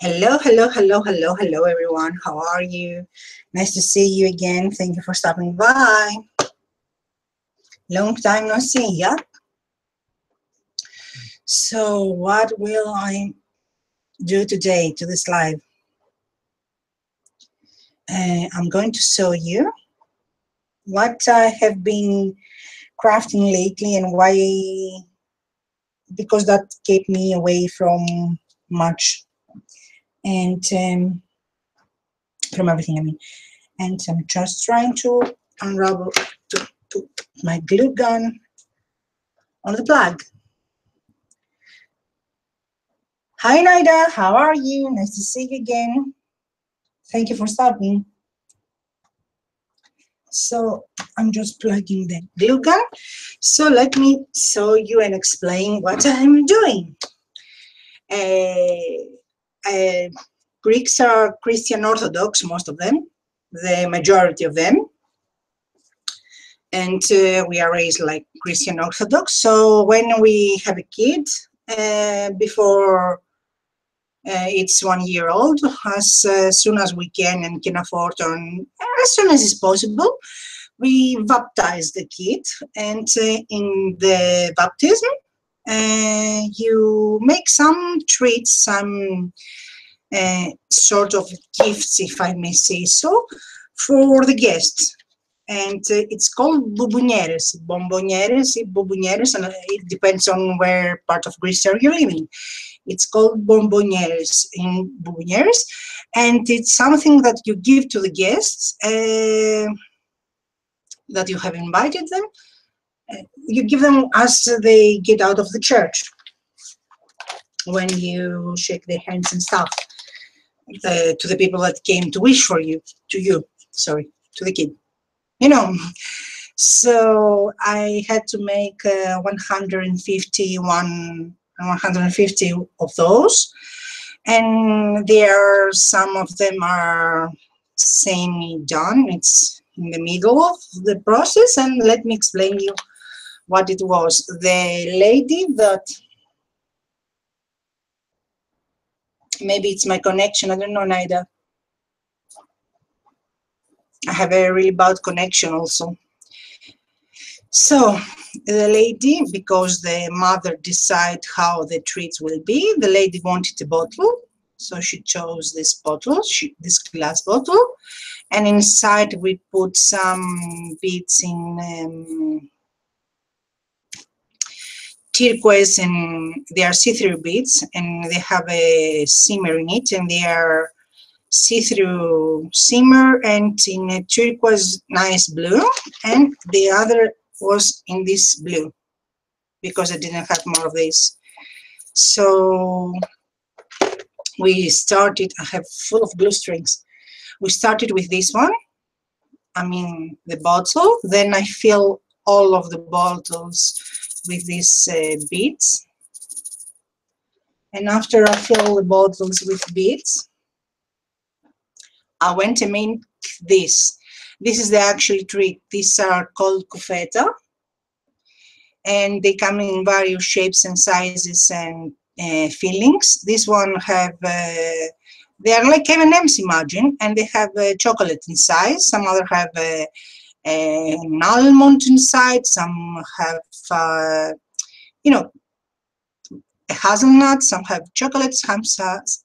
Hello, hello, hello, hello, hello, everyone. How are you? Nice to see you again. Thank you for stopping by. Long time no see, yeah? So, what will I do today to this live? I'm going to show you what I have been crafting lately and why, because that kept me away from much and from everything, I mean. And I'm just trying to unravel, to put my glue gun on the plug. Hi Naida, how are you? Nice to see you again. Thank you for stopping. So I'm just plugging the glue gun. So let me show you and explain what I'm doing. Greeks are Christian Orthodox, most of them, the majority of them. And we are raised like Christian Orthodox. So when we have a kid, before it's 1 year old, as soon as we can and can afford, and as soon as it's possible, we baptize the kid. And in the baptism, you make some treats, some sort of gifts, if I may say so, for the guests. And it's called boubounieres, bombonieres, boubounieres, and it depends on where part of Greece are you living. It's called boubounieres in boubounieres, and it's something that you give to the guests that you have invited them. You give them as they get out of the church, when you shake their hands and stuff, to the people that came to wish for you, to the kid. You know, so I had to make 150 of those, and some of them are semi-done. It's in the middle of the process, and let me explain you what it was. The lady that, maybe it's my connection, I don't know, Naida. I have a really bad connection also. So the lady, because the mother decided how the treats will be, the lady wanted a bottle, so she chose this bottle, this glass bottle, and inside we put some beads in turquoise, and they are see-through beads, and they have a shimmer in it, and they are see-through shimmer and in a turquoise nice blue, and the other was in this blue because I didn't have more of this. So we started, I have full of glue strings. We started with this one, I mean the bottle, then I fill all of the bottles with these beads, and after I fill the bottles with beads, I went and made this. This is the actual treat. These are called kufeta, and they come in various shapes and sizes and fillings. This one have, they are like M&M's, imagine, and they have chocolate inside. Some other have an almond inside. Some have, you know, a hazelnut. Some have chocolate. Some,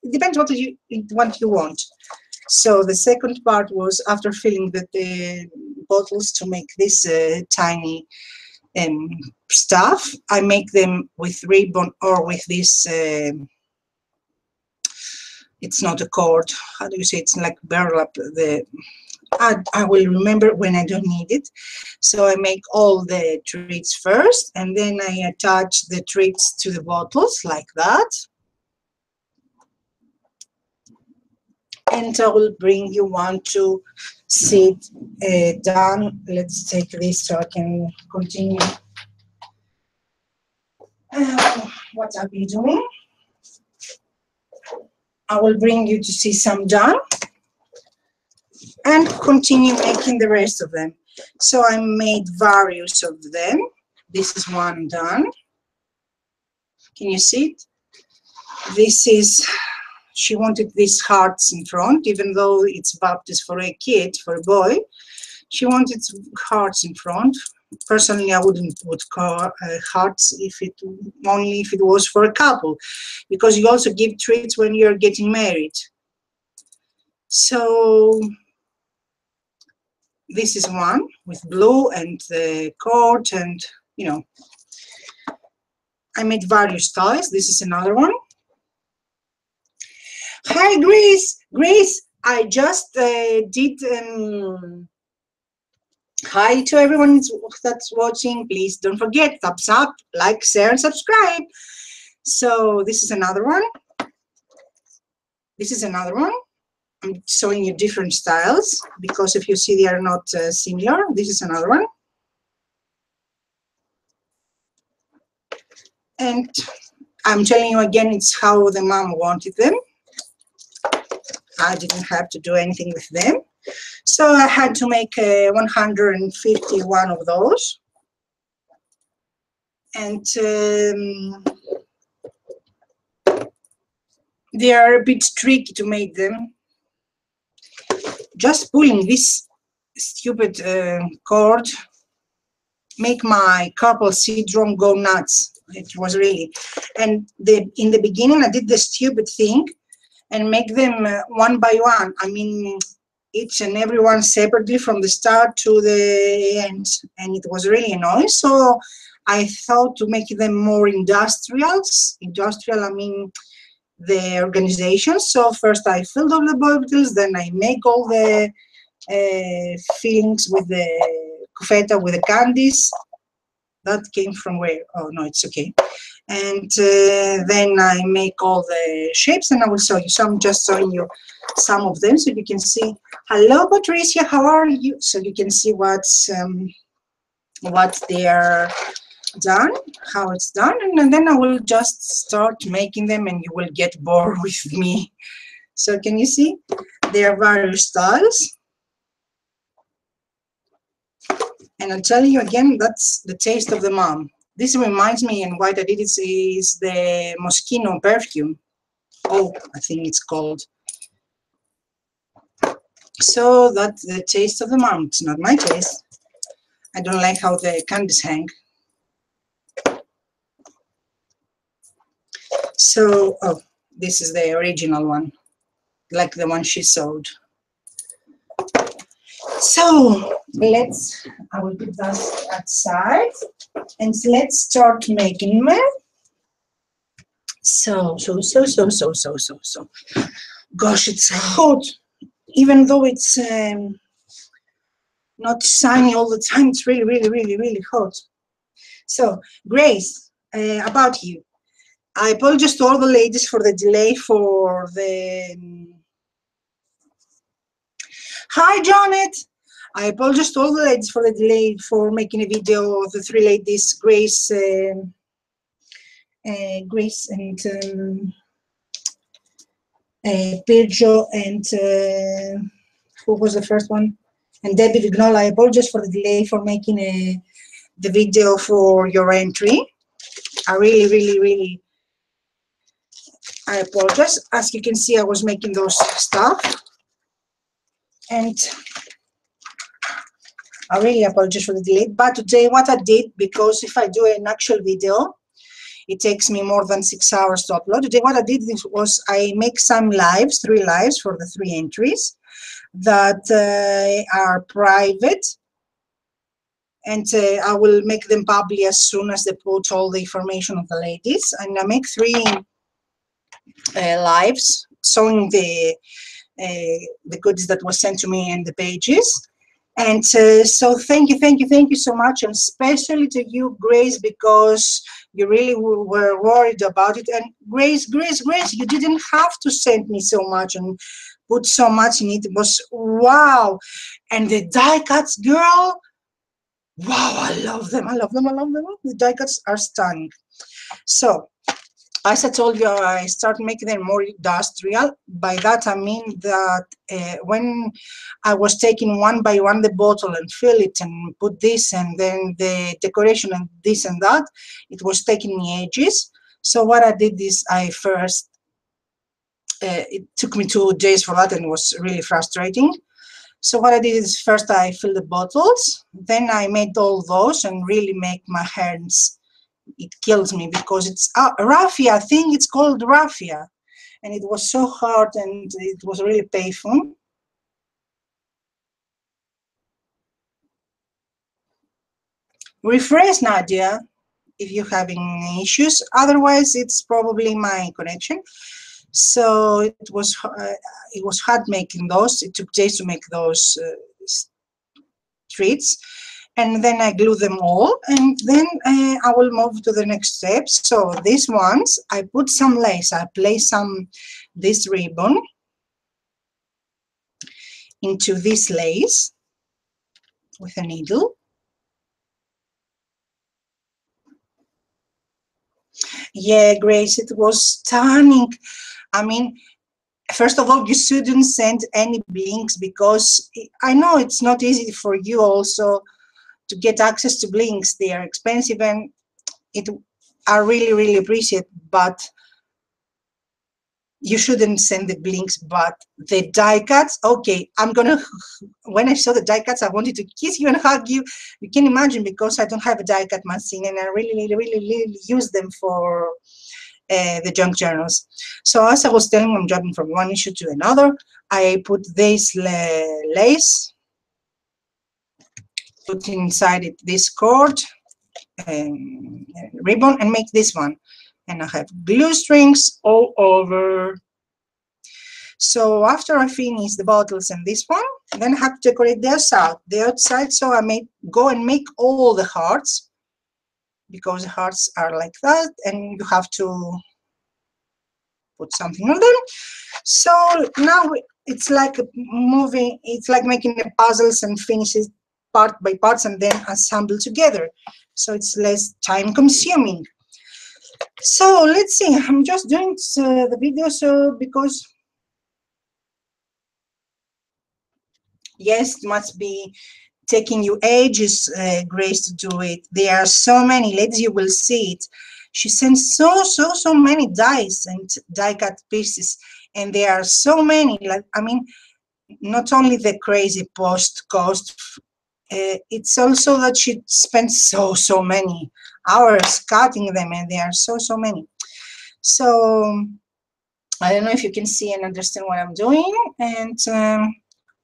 it depends what you want. So the second part was, after filling the bottles to make this tiny stuff, I make them with ribbon or with this, it's not a cord, how do you say, it's like burlap, I will remember when I don't need it. So I make all the treats first, and then I attach the treats to the bottles like that. And I will bring you one to see it done. Let's take this so I can continue what I'll be doing. I will bring you to see some done and continue making the rest of them. So I made various of them. This is one done. Can you see it? This is she wanted these hearts in front, even though it's baptist for a kid, for a boy. She wanted hearts in front. Personally, I wouldn't put hearts only if it was for a couple, because you also give treats when you're getting married. So this is one with blue and the cord, and you know, I made various styles. This is another one. Hi, Grace. Grace, I just did. Hi to everyone that's watching. Please don't forget, thumbs up, like, share, and subscribe. So this is another one. This is another one. I'm showing you different styles because if you see they are not similar. This is another one. And I'm telling you again, it's how the mom wanted them. I didn't have to do anything with them. So I had to make 151 of those. And they are a bit tricky to make them. Just pulling this stupid cord make my carpal syndrome go nuts. It was really. And in the beginning, I did the stupid thing and make them one by one. I mean, each and every one separately from the start to the end. And it was really annoying. So I thought to make them more industrial, I mean, the organization. So first I filled all the bottles, then I make all the fillings with the cufeta, with the candies. That came from where? Oh, no, it's okay. And then I make all the shapes, and I will show you some, just showing you some of them so you can see. Hello, Patricia, how are you? So you can see what they are done, how it's done, and then I will just start making them and you will get bored with me. So can you see? There are various styles. And I'll tell you again, that's the taste of the mom. This reminds me, and what I did is the Moschino perfume. Oh, I think it's called. So that's the taste of the mom. It's not my taste. I don't like how the candies hang. So, oh, this is the original one, like the one she sewed. So I will put that aside and let's start making them. So. Gosh, it's hot. Even though it's not sunny all the time, it's really, really, really, really hot. So, Grace, about you. I apologize to all the ladies for the delay for the... Hi, Janet. I apologize to all the ladies for the delay for making a video of the three ladies, Grace, Grace and Pirjo, and who was the first one? And Debbie Vignola. I apologize for the delay for making the video for your entry. I really, really, really, I apologize. As you can see, I was making those stuff. And I really apologize for the delay. But today what I did, because if I do an actual video, it takes me more than 6 hours to upload. Today what I did was I make some lives, 3 lives for the 3 entries that are private. And I will make them public as soon as they put all the information of the ladies. And I make 3 lives showing the goodies that was sent to me and the pages. And so thank you so much, and especially to you, Grace, because you really were worried about it. And Grace, you didn't have to send me so much and put so much in it. It was wow. And the die cuts, girl, wow, I love them. The die cuts are stunning. So as I told you, I started making them more industrial. By that I mean that when I was taking one by one the bottle and fill it and put this and then the decoration and this and that, it was taking me ages. So what I did is I first it took me 2 days for that and it was really frustrating. So what I did is first I filled the bottles, then I made all those and really make my hands, it kills me because it's raffia, I think it's called raffia, and it was so hard and it was really painful. Refresh, Nadia, if you're having issues. Otherwise, it's probably my connection. So it was hard making those. It took days to make those treats, and then I glue them all, and then I will move to the next step. So these ones, I put some lace. I place this ribbon into this lace with a needle. Yeah, Grace, it was stunning. I mean, first of all, you shouldn't send any blinks because I know it's not easy for you also to get access to blinks. They are expensive and I really, really appreciate, but you shouldn't send the blinks. But the die cuts, okay, when I saw the die cuts, I wanted to kiss you and hug you. You can imagine, because I don't have a die cut machine and I really, really, really use them for the junk journals. So as I was telling, I'm jumping from one issue to another. I put this lace, put inside it this cord, ribbon, and make this one. And I have glue strings all over. So after I finish the bottles and this one, then I have to decorate the outside. So I go and make all the hearts, because the hearts are like that, and you have to put something on them. So now it's like moving, it's like making the puzzles and finish it part by parts and then assemble together. So it's less time consuming. So let's see, I'm just doing the video, so because yes, it must be taking you ages, Grace, to do it. There are so many ladies, you will see it. She sends so many dies and die cut pieces, and there are so many. Like, I mean, not only the crazy post cost, it's also that she spends so many hours cutting them, and there are so many. So I don't know if you can see and understand what I'm doing, and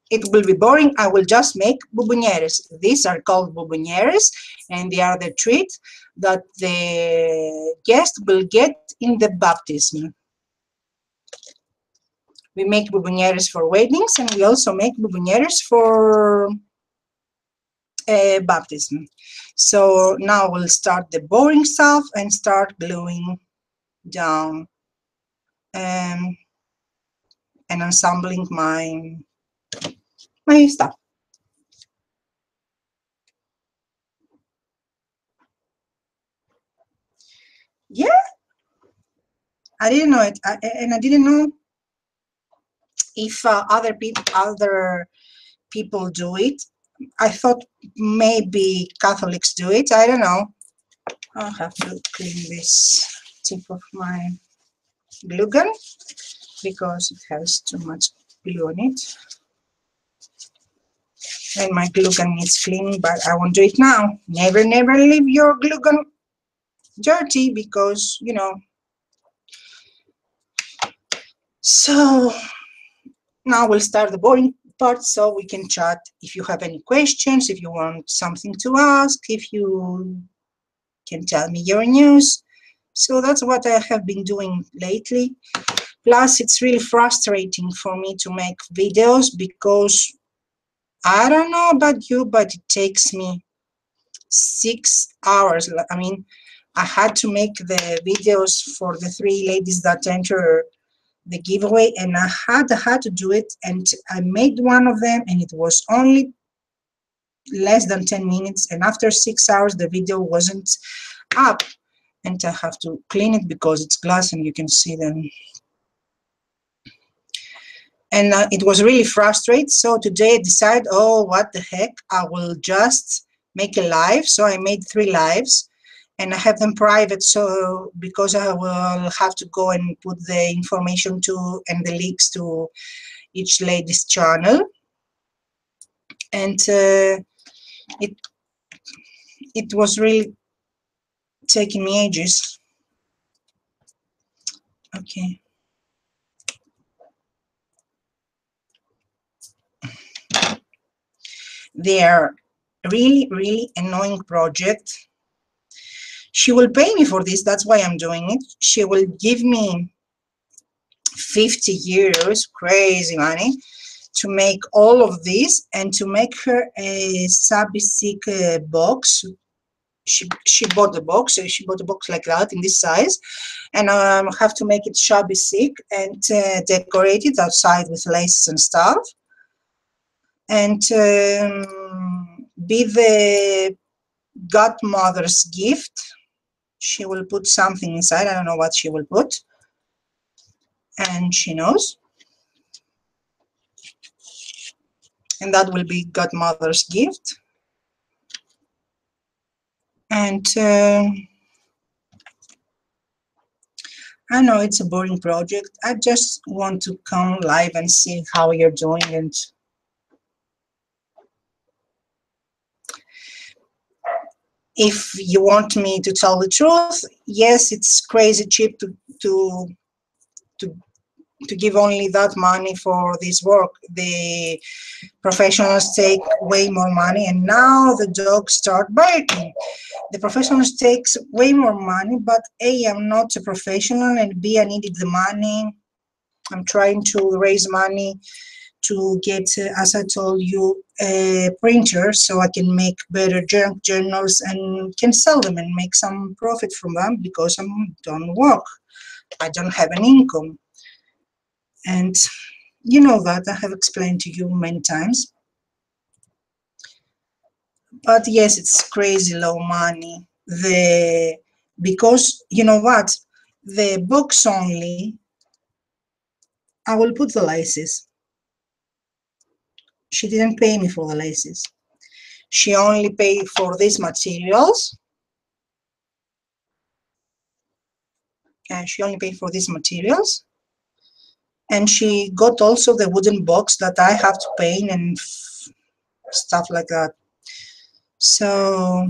it will be boring. I will just make boubonnieres. These are called boubonnieres, and they are the treat that the guest will get in the baptism. We make boubonnieres for weddings, and we also make boubonnieres for baptism. So now we'll start the boring stuff and start gluing down and assembling my stuff. Yeah, I didn't know it, and I didn't know if other people do it. I thought maybe Catholics do it. I don't know. I'll have to clean this tip of my glue gun because it has too much glue on it. And my glue gun needs cleaning, but I won't do it now. Never leave your glue gun dirty, because, you know. So now we'll start the boring part, so we can chat if you have any questions, if you want something to ask, if you can tell me your news. So that's what I have been doing lately. Plus, it's really frustrating for me to make videos because I don't know about you, but it takes me 6 hours. I mean, I had to make the videos for the 3 ladies that enter the giveaway, and I had to do it, and I made one of them, and it was only less than 10 minutes, and after 6 hours the video wasn't up, and I have to clean it because it's glass and you can see them. And it was really frustrating. So today I decided, oh, what the heck, I will just make a live. So I made 3 lives, and I have them private, so because I will have to go and put the information to and the links to each lady's channel, and it was really taking me ages. Okay. They are really annoying project. She will pay me for this, that's why I'm doing it. She will give me 50 euros, crazy money, to make all of this and to make her a Sabisic box. She bought the box. She bought a box like that in this size, and have to make it shabby chic and decorate it outside with laces and stuff, and be the godmother's gift. She will put something inside. I don't know what she will put, and she knows, and that will be godmother's gift. And I know it's a boring project. I just want to come live and see how you're doing. And if you want me to tell the truth, yes, it's crazy cheap to give only that money for this work. The professionals take way more money, and now the dogs start barking. The professionals takes way more money, but A, I'm not a professional, and B, I needed the money. I'm trying to raise money to get, as I told you, a printer so I can make better junk journals and can sell them and make some profit from them, because I don't work. I don't have an income. And you know that I have explained to you many times. But yes, it's crazy low money. Because you know what? The books only, I will put the laces. She didn't pay me for the laces. She only paid for these materials. And she only paid for these materials. And she got also the wooden box that I have to paint and stuff like that. So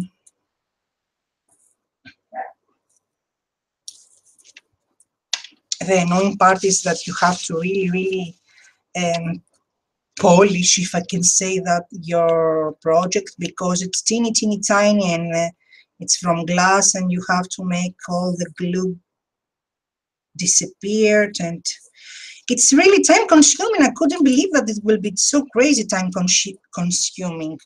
the annoying part is that you have to really polish, if I can say that, your project, because it's teeny tiny and it's from glass, and you have to make all the glue disappear, and it's really time consuming. I couldn't believe that it will be so crazy time consuming.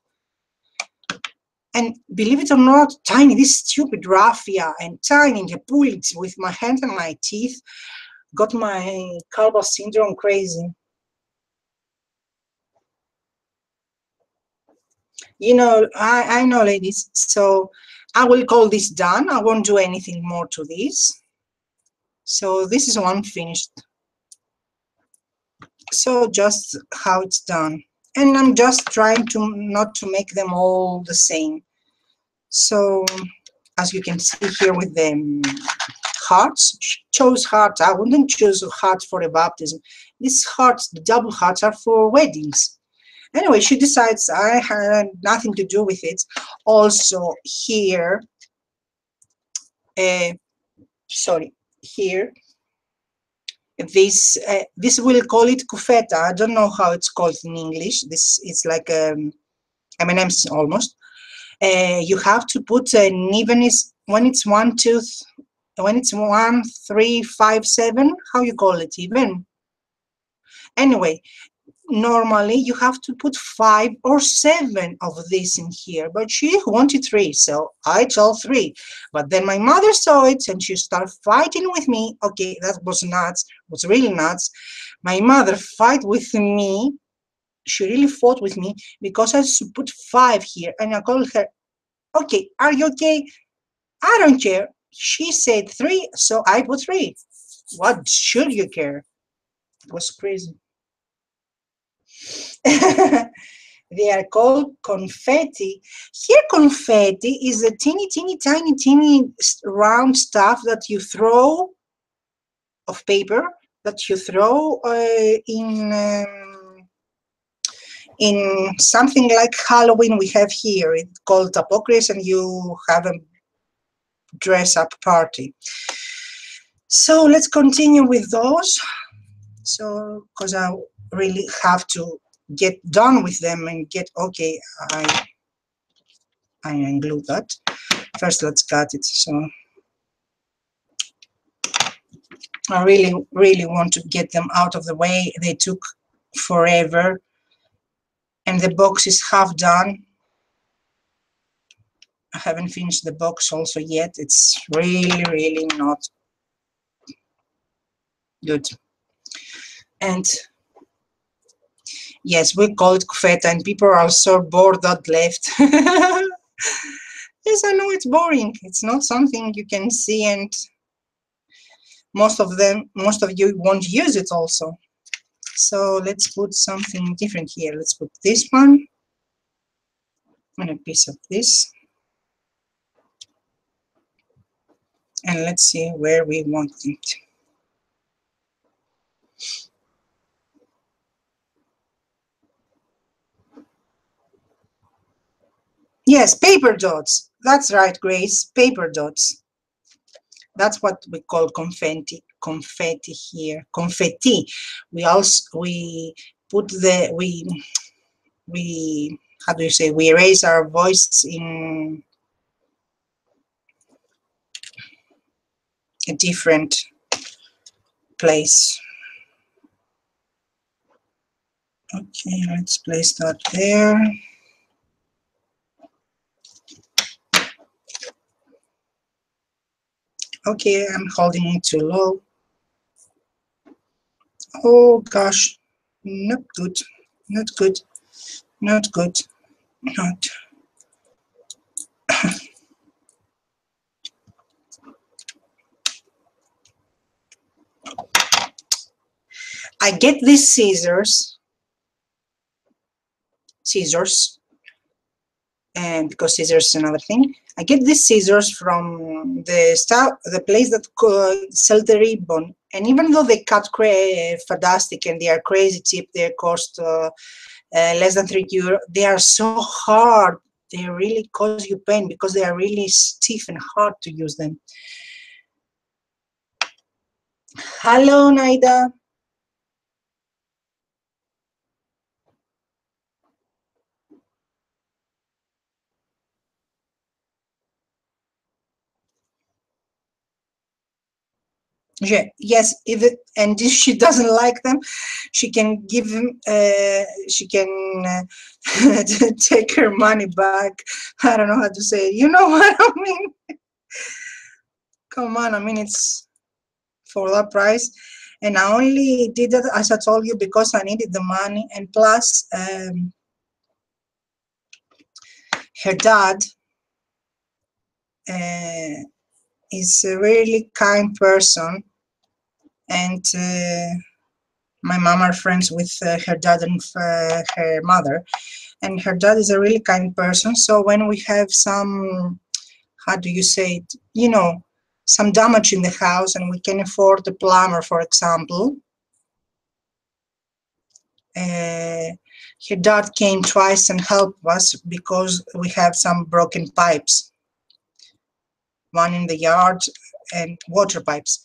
And believe it or not, tiny, this stupid raffia and tiny, the bullets with my hand and my teeth got my carpal syndrome crazy. You know, I know, ladies, so I will call this done. I won't do anything more to this. So this is one finished. So just how it's done. And I'm just trying to not to make them all the same. So as you can see here with the hearts, she chose hearts. I wouldn't choose hearts for a baptism. These hearts, the double hearts, are for weddings. Anyway, she decides I had nothing to do with it. Also here, sorry, here, this we'll call it cufeta. I don't know how it's called in English. This is like M&M's almost. You have to put an evenness when it's 1, 2, when it's 1, 3, 5, 7. How you call it, even? Anyway, normally you have to put 5 or 7 of this in here, but she wanted 3, so I told 3. But then my mother saw it and she started fighting with me. Okay, that was nuts, was really nuts. My mother fight with me. She really fought with me because I should put 5 here, and I called her, okay, are you okay? I don't care. She said 3, so I put 3. What should you care? It was crazy. They are called confetti. Here, confetti is a teeny, teeny, tiny, teeny round stuff that you throw of paper that you throw in something like Halloween we have here. It's called Tapocris, and you have a dress up party. So let's continue with those. So, because I really have to get done with them and get, okay, I unglued that. First, let's cut it. So I really, really want to get them out of the way. They took forever, and the box is half done. I haven't finished the box also yet. It's really, really not good. And yes, we call it kufeta, and people are so bored that left. Yes, I know it's boring. It's not something you can see, and most of you won't use it also. So let's put something different here. Let's put this one and a piece of this. And let's see where we want it. Yes, paper dots. That's right, Grace. Paper dots. That's what we call confetti. Confetti here. Confetti. We put the we how do you say, we raise our voice in a different place. Okay, let's place that there. Okay, I'm holding it too low. Oh gosh, not good, not good, not good, not. I get these scissors, and because scissors is another thing. I get these scissors from the place that sell the ribbon, and even though they cut fantastic and they are crazy cheap, they cost less than €3. They are so hard. They really cause you pain because they are really stiff and hard to use them. Hello, Naida. Yeah, yes, and if she doesn't like them, she can give them. She can take her money back. I don't know how to say it. You know what I mean? Come on, I mean it's for that price, and I only did it, as I told you, because I needed the money, and plus her dad is a really kind person, and my mom are friends with her dad and her mother, and her dad is a really kind person. So when we have some, how do you say it, some damage in the house and we can afford a plumber, for example, her dad came twice and helped us because we have some broken pipes, one in the yard and water pipes,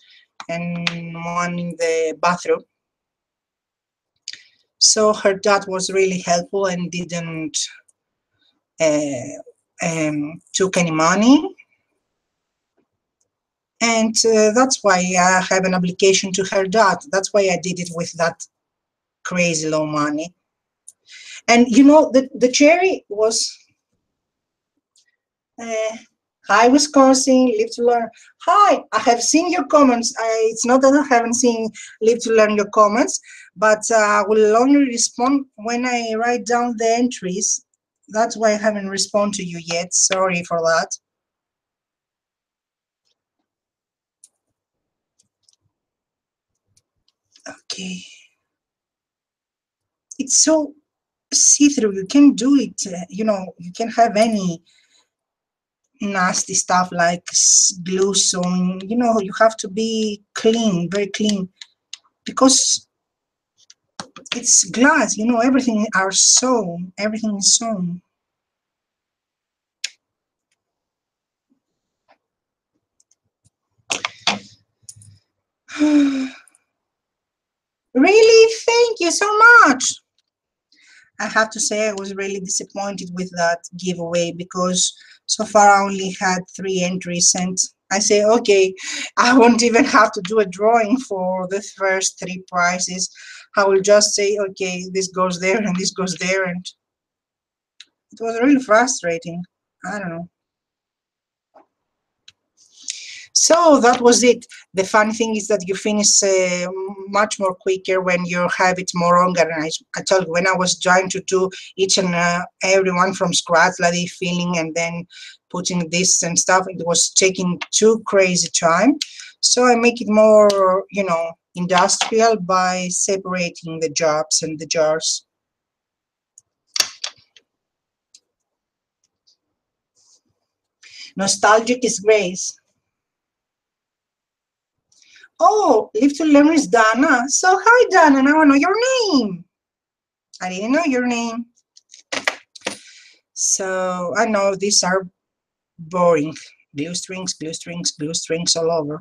and one in the bathroom. So her dad was really helpful and didn't took any money, and that's why I have an obligation to her dad. That's why I did it with that crazy low money. And the cherry was hi Wisconsin, live to learn. Hi, I have seen your comments. It's not that I haven't seen live to learn your comments, but I will only respond when I write down the entries. That's why I haven't responded to you yet. Sorry for that. Okay. It's so see-through. You can do it, you know, you can have any nasty stuff like glue sewing, you know, you have to be clean, very clean, because it's glass, you know, everything are sewn, everything is sewn. Really, thank you so much. I have to say I was really disappointed with that giveaway because so far I only had 3 entries, and I say, okay, I won't even have to do a drawing for the first 3 prizes. I will just say, okay, this goes there and this goes there, and it was really frustrating. I don't know. So that was it. The funny thing is that you finish much more quicker when you have it more organized. I told you, when I was trying to do each and every one from scratch, like filling and then putting this and stuff, it was taking too crazy time. So I make it more, you know, industrial by separating the jobs and the jars. Nostalgic is Grace. Oh, Live to Learn is Dana. So hi Dana, now I know your name. I didn't know your name. So I know these are boring. Glue strings, glue strings, glue strings all over.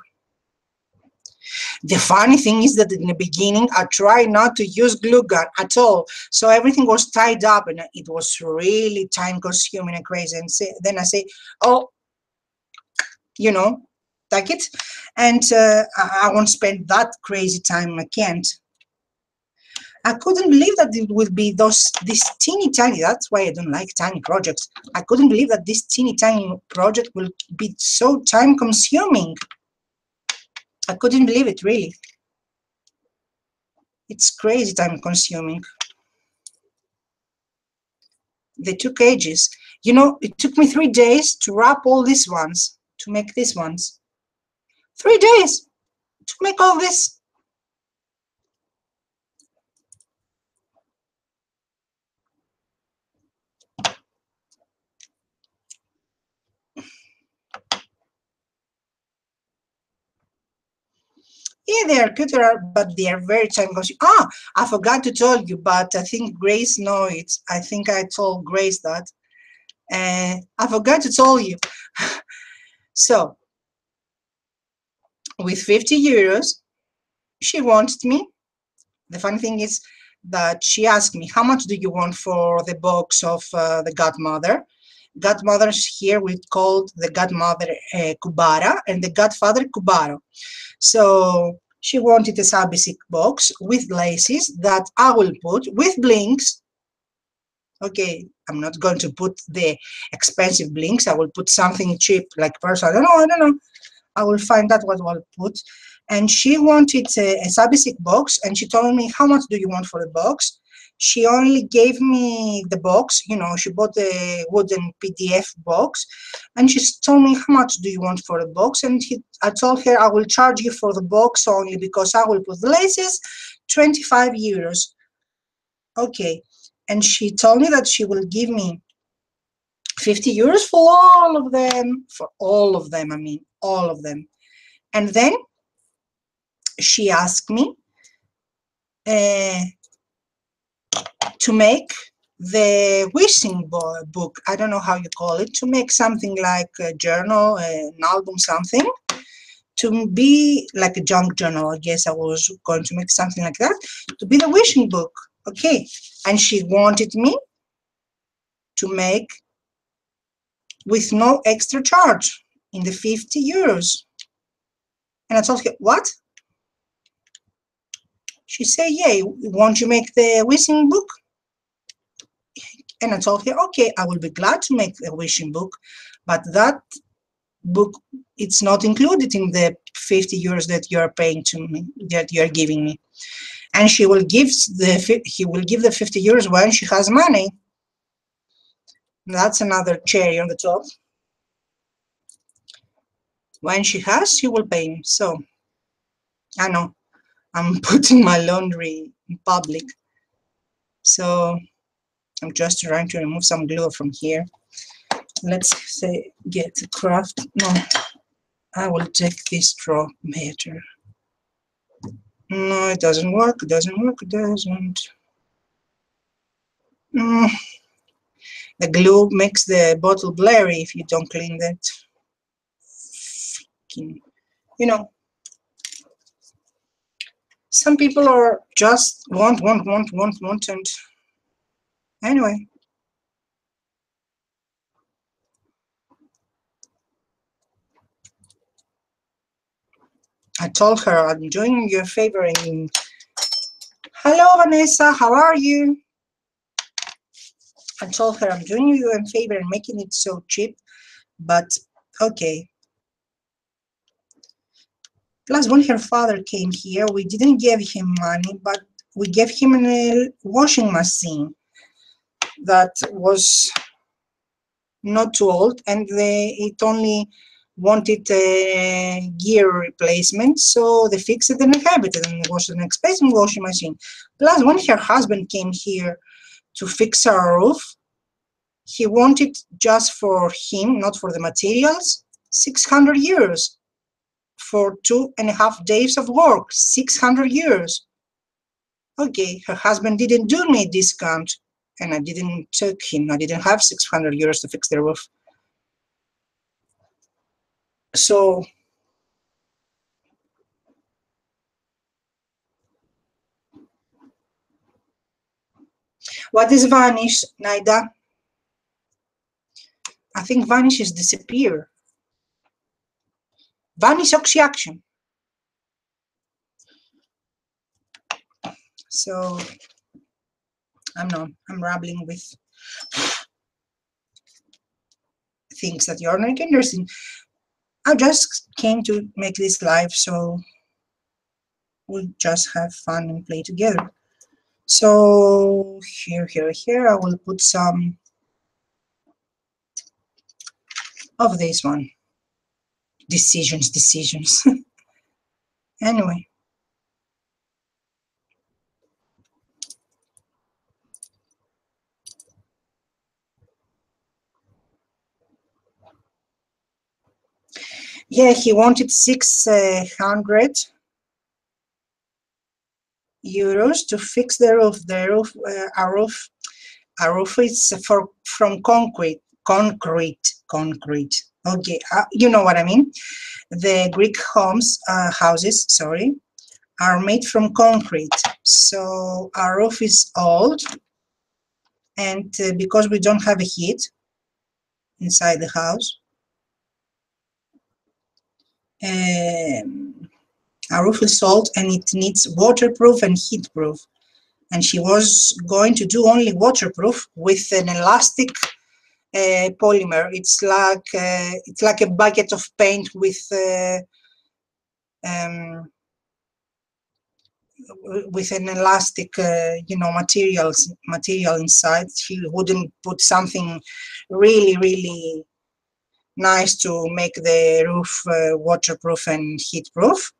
The funny thing is that in the beginning I tried not to use glue gun at all. So everything was tied up and it was really time consuming and crazy. And then I say, oh, you know, take it. And I won't spend that crazy time. I can't. I couldn't believe that it would be this teeny tiny, that's why I don't like tiny projects. I couldn't believe that this teeny tiny project will be so time consuming. I couldn't believe it, really. It's crazy time consuming. They took ages. You know, it took me 3 days to wrap all these ones, to make these ones. 3 days to make all this. Yeah, they are cuter, but they are very time consuming. Ah, I forgot to tell you, but I think Grace knows it. I think I told Grace that. I forgot to tell you. So, with 50 euros, she wanted me. The funny thing is that she asked me, how much do you want for the box of the Godmother? Godmothers here we called the Godmother Kubara and the Godfather Kubaro. So she wanted a basic box with laces that I will put with blinks. Okay, I'm not going to put the expensive blinks. I will put something cheap like purse. I don't know. I will find out what I'll put. And she wanted a basic box, and she told me, how much do you want for the box? She only gave me the box, you know, she bought the wooden PDF box, and she told me, how much do you want for the box? And I told her, I will charge you for the box only because I will put the laces, 25 euros. Okay. And she told me that she will give me 50 euros for all of them, I mean, all of them. And then she asked me uh, to make the wishing book. I don't know how you call it, to make something like a journal, an album, something, to be like a junk journal. I guess I was going to make something like that, to be the wishing book. Okay. And she wanted me to make with no extra charge in the 50 euros. And I told her, what? She said, yeah, won't you make the wishing book? And I told her, okay, I will be glad to make the wishing book, but that book, it's not included in the 50 euros that you're paying to me, that you're giving me. And he will give the 50 euros when she has money. That's another cherry on the top. When she has, she will pay me. So, I know, I'm putting my laundry in public. So, I'm just trying to remove some glue from here. Let's say get craft. No, I will take this straw better. No, it doesn't work. It doesn't work. It doesn't. Mm, the glue makes the bottle blurry if you don't clean that. You know, some people are just want, and anyway. I told her I'm doing you a favor and hello Vanessa, how are you? I told her I'm doing you a favor and making it so cheap, but okay. Plus, when her father came here, we didn't give him money, but we gave him a washing machine that was not too old, and it only wanted a gear replacement, so they fixed it and inhabited it, and it was an expensive washing machine. Plus, when her husband came here to fix our roof, he wanted just for him, not for the materials, 600 euros for 2.5 days of work. 600 euros. Okay, her husband didn't do me a discount, and I didn't take him. I didn't have 600 euros to fix the roof. So, what is vanish, Naida? I think vanish is disappear. Vanish oxy-action. So, I'm rambling with things that you're not interested in. I just came to make this live, so we'll just have fun and play together. So here, I will put some of this one. Decisions. Anyway. Yeah, he wanted 600 euros to fix the roof. Our roof is from concrete. Okay, you know what I mean. The Greek houses, sorry, are made from concrete. So our roof is old, and because we don't have a heat inside the house, our roof is old and it needs waterproof and heat proof. And she was going to do only waterproof with an elastic polymer. It's like a bucket of paint with um, an elastic, material inside. She wouldn't put something really nice to make the roof waterproof and heat proof.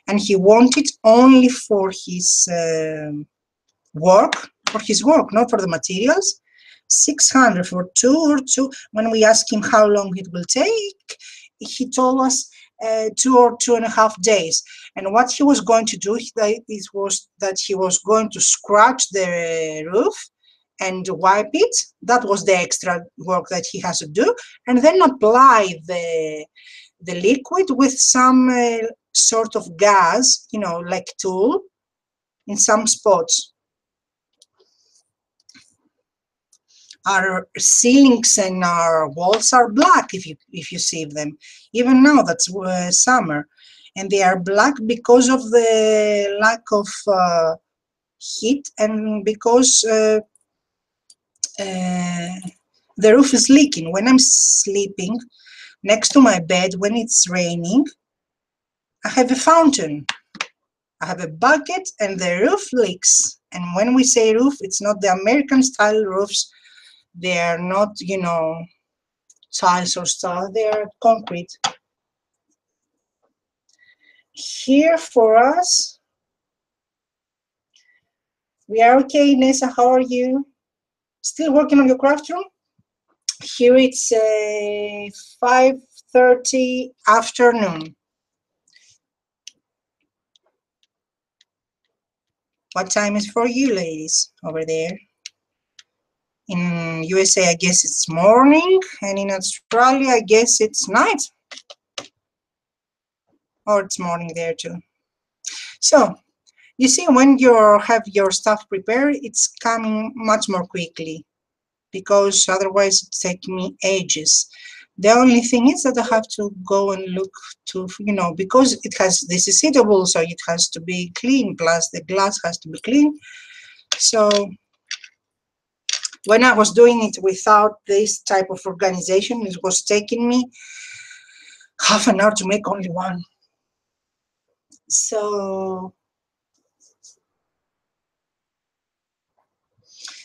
And he wanted only for his work, not for the materials. 600 for two. When we asked him how long it will take, he told us 2 or 2.5 days. And what he was going to do was that he was going to scratch the roof and wipe it. That was the extra work that he has to do, and then apply the liquid with some sort of gas, like tool, in some spots. Our ceilings and our walls are black if you see them. Even now, that's summer, and they are black because of the lack of heat, and because the roof is leaking. When I'm sleeping next to my bed, when it's raining, I have a fountain. I have a bucket, and the roof leaks. And when we say roof, it's not the American style roofs. They are not, tiles or stuff. They are concrete. Here for us, we are okay. Nessa, how are you? Still working on your craft room? Here it's 5:30 afternoon. What time is for you ladies over there? In USA, I guess it's morning, and in Australia, I guess it's night. Or it's morning there too. So, you see, when you have your stuff prepared, it's coming much more quickly, because otherwise it's taking me ages. The only thing is that I have to go and look to, you know, because this is eatable, so it has to be clean, plus the glass has to be clean. So when I was doing it without this type of organization, it was taking me half an hour to make only one. So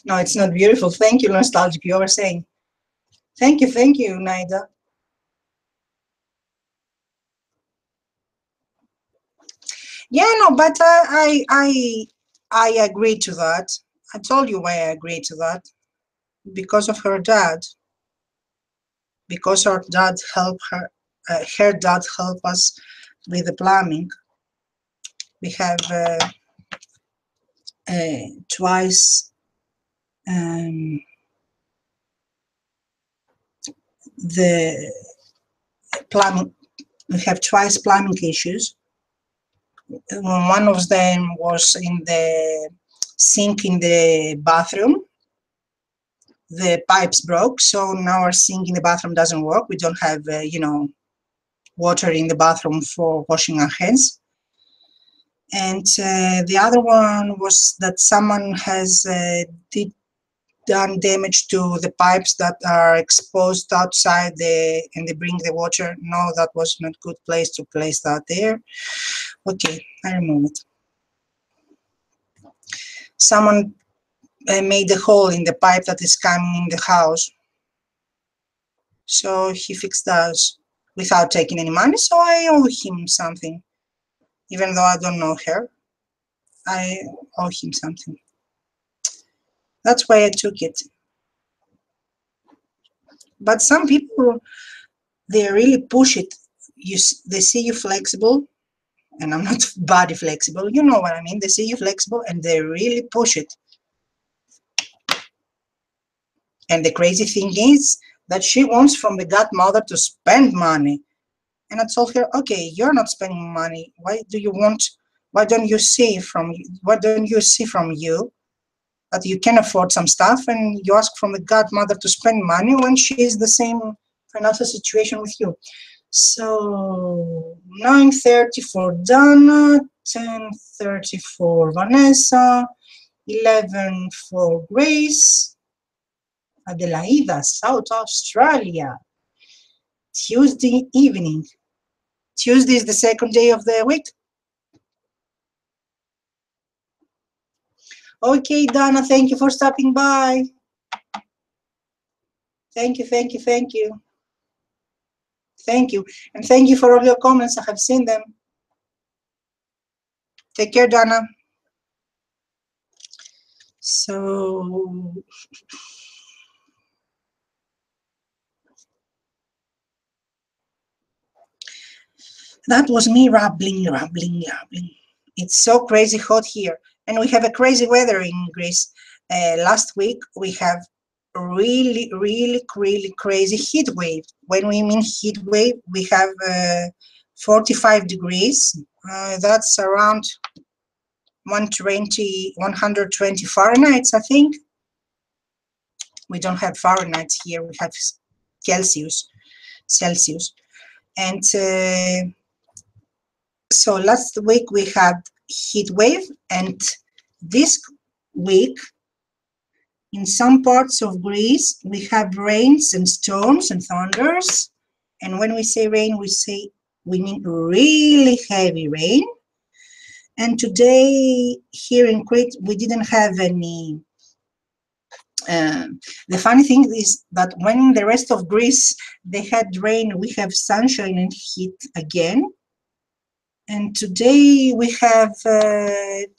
no, it's not beautiful. Thank you, Nostalgic. You were saying. Thank you, Naida. Yeah, no, but I agree to that. I told you why I agreed to that. Because of her dad. Because her dad helped her. Her dad helped us with the plumbing. We have twice the plumbing. We have twice plumbing issues. One of them was in the sink in the bathroom. The pipes broke, so now our sink in the bathroom doesn't work. We don't have, you know, water in the bathroom for washing our hands. And the other one was that someone has done damage to the pipes that are exposed outside and they bring the water. No, that was not a good place to place that there. Okay, I remove it. Someone made a hole in the pipe that is coming in the house. So he fixed those without taking any money, so I owe him something. Even though I don't know her, I owe him something. That's why I took it. But some people, they really push it. They see you flexible, and I'm not body flexible, you know what I mean. They see you flexible and they really push it. And the crazy thing is that she wants from the godmother to spend money. And I told her, okay, you're not spending money. Why don't you see from you that you can afford some stuff, and you ask from the godmother to spend money when she is the same financial situation with you? So 9:30 for Donna, 10:30 for Vanessa, 11 for Grace, Adelaida, South Australia. Tuesday evening. Tuesday is the second day of the week. Okay, Donna, thank you for stopping by. Thank you. Thank you. And thank you for all your comments. I have seen them. Take care, Donna. So that was me rambling. It's so crazy hot here, and we have a crazy weather in Greece. Last week we have really crazy heat wave. When we mean heat wave, we have 45 degrees. That's around 120 Fahrenheit, I think. We don't have Fahrenheit here. We have Celsius. And so last week we had heat wave, and this week in some parts of Greece we have rains and storms and thunders. And when we say rain, we mean really heavy rain. And today here in Crete we didn't have any. The funny thing is that when the rest of Greece they had rain, we have sunshine and heat again. And today we have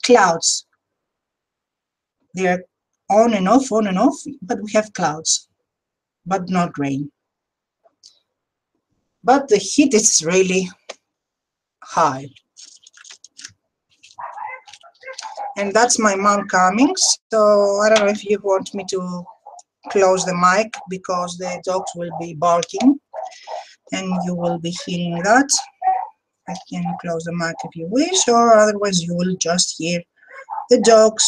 clouds. They are on and off, but we have clouds, but not rain. But the heat is really high. And that's my mom coming, so I don't know if you want me to close the mic because the dogs will be barking and you will be hearing that. I can close the mic if you wish, or otherwise you will just hear the dogs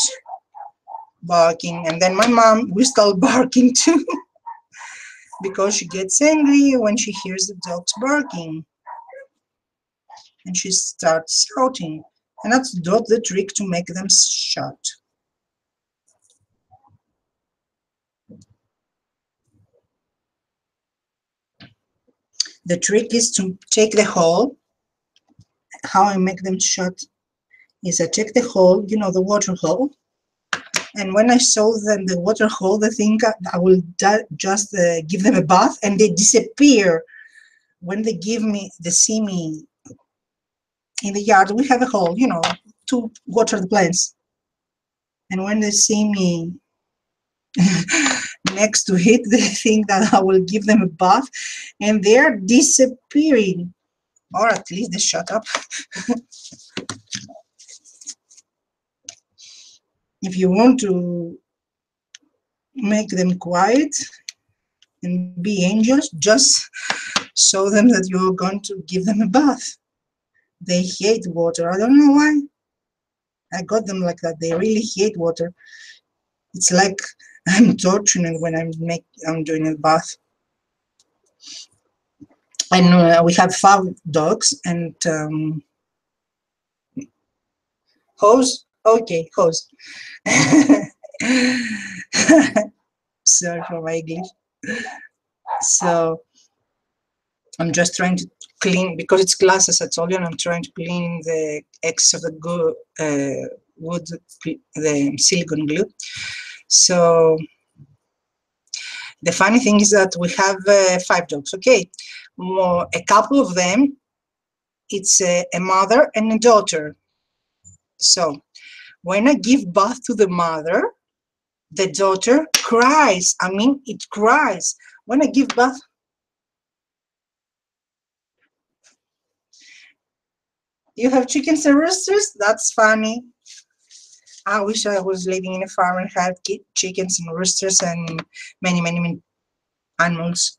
barking, and then my mom will start barking too because she gets angry when she hears the dogs barking and she starts shouting, and that's not the trick to make them shut. The trick is to take the hole. How I make them shut is I take the hole, you know, the water hole, and when I show them the water hole, they think I will just give them a bath, and they disappear. When they see me in the yard, we have a hole, you know, to water the plants. And when they see me next to it, they think that I will give them a bath, and they're disappearing. Or at least they shut up. If you want to make them quiet and be angels, just show them that you're going to give them a bath. They hate water. I don't know why. I got them like that. They really hate water. It's like I'm torturing them when I'm doing a bath. And we have 5 dogs and hose. Okay, hose. Sorry for my English. So I'm just trying to clean, because it's glass, as I told you, and I'm trying to clean the excess of the wood, the silicone glue. So the funny thing is that we have 5 dogs, okay? A couple of them, it's a mother and a daughter. So when I give birth to the mother, the daughter cries. I mean, it cries. When I give birth, you have chickens and roosters? That's funny. I wish I was living in a farm and had chickens and roosters and many, many, many animals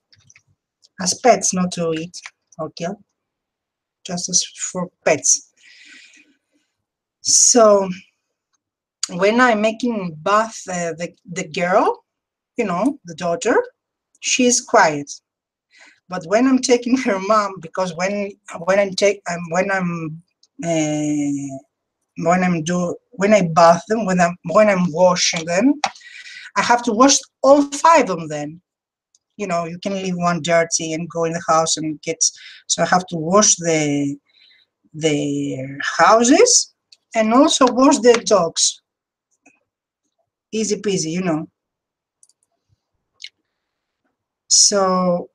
as pets, not to eat or kill, just as for pets. So when I'm making bath the girl, you know, the daughter, she's quiet. But when I'm taking her mom, because when I bath them, when I'm washing them, I have to wash all 5 of them. You know, you can leave one dirty and go in the house and so I have to wash the houses and also wash the dogs. Easy peasy, you know. So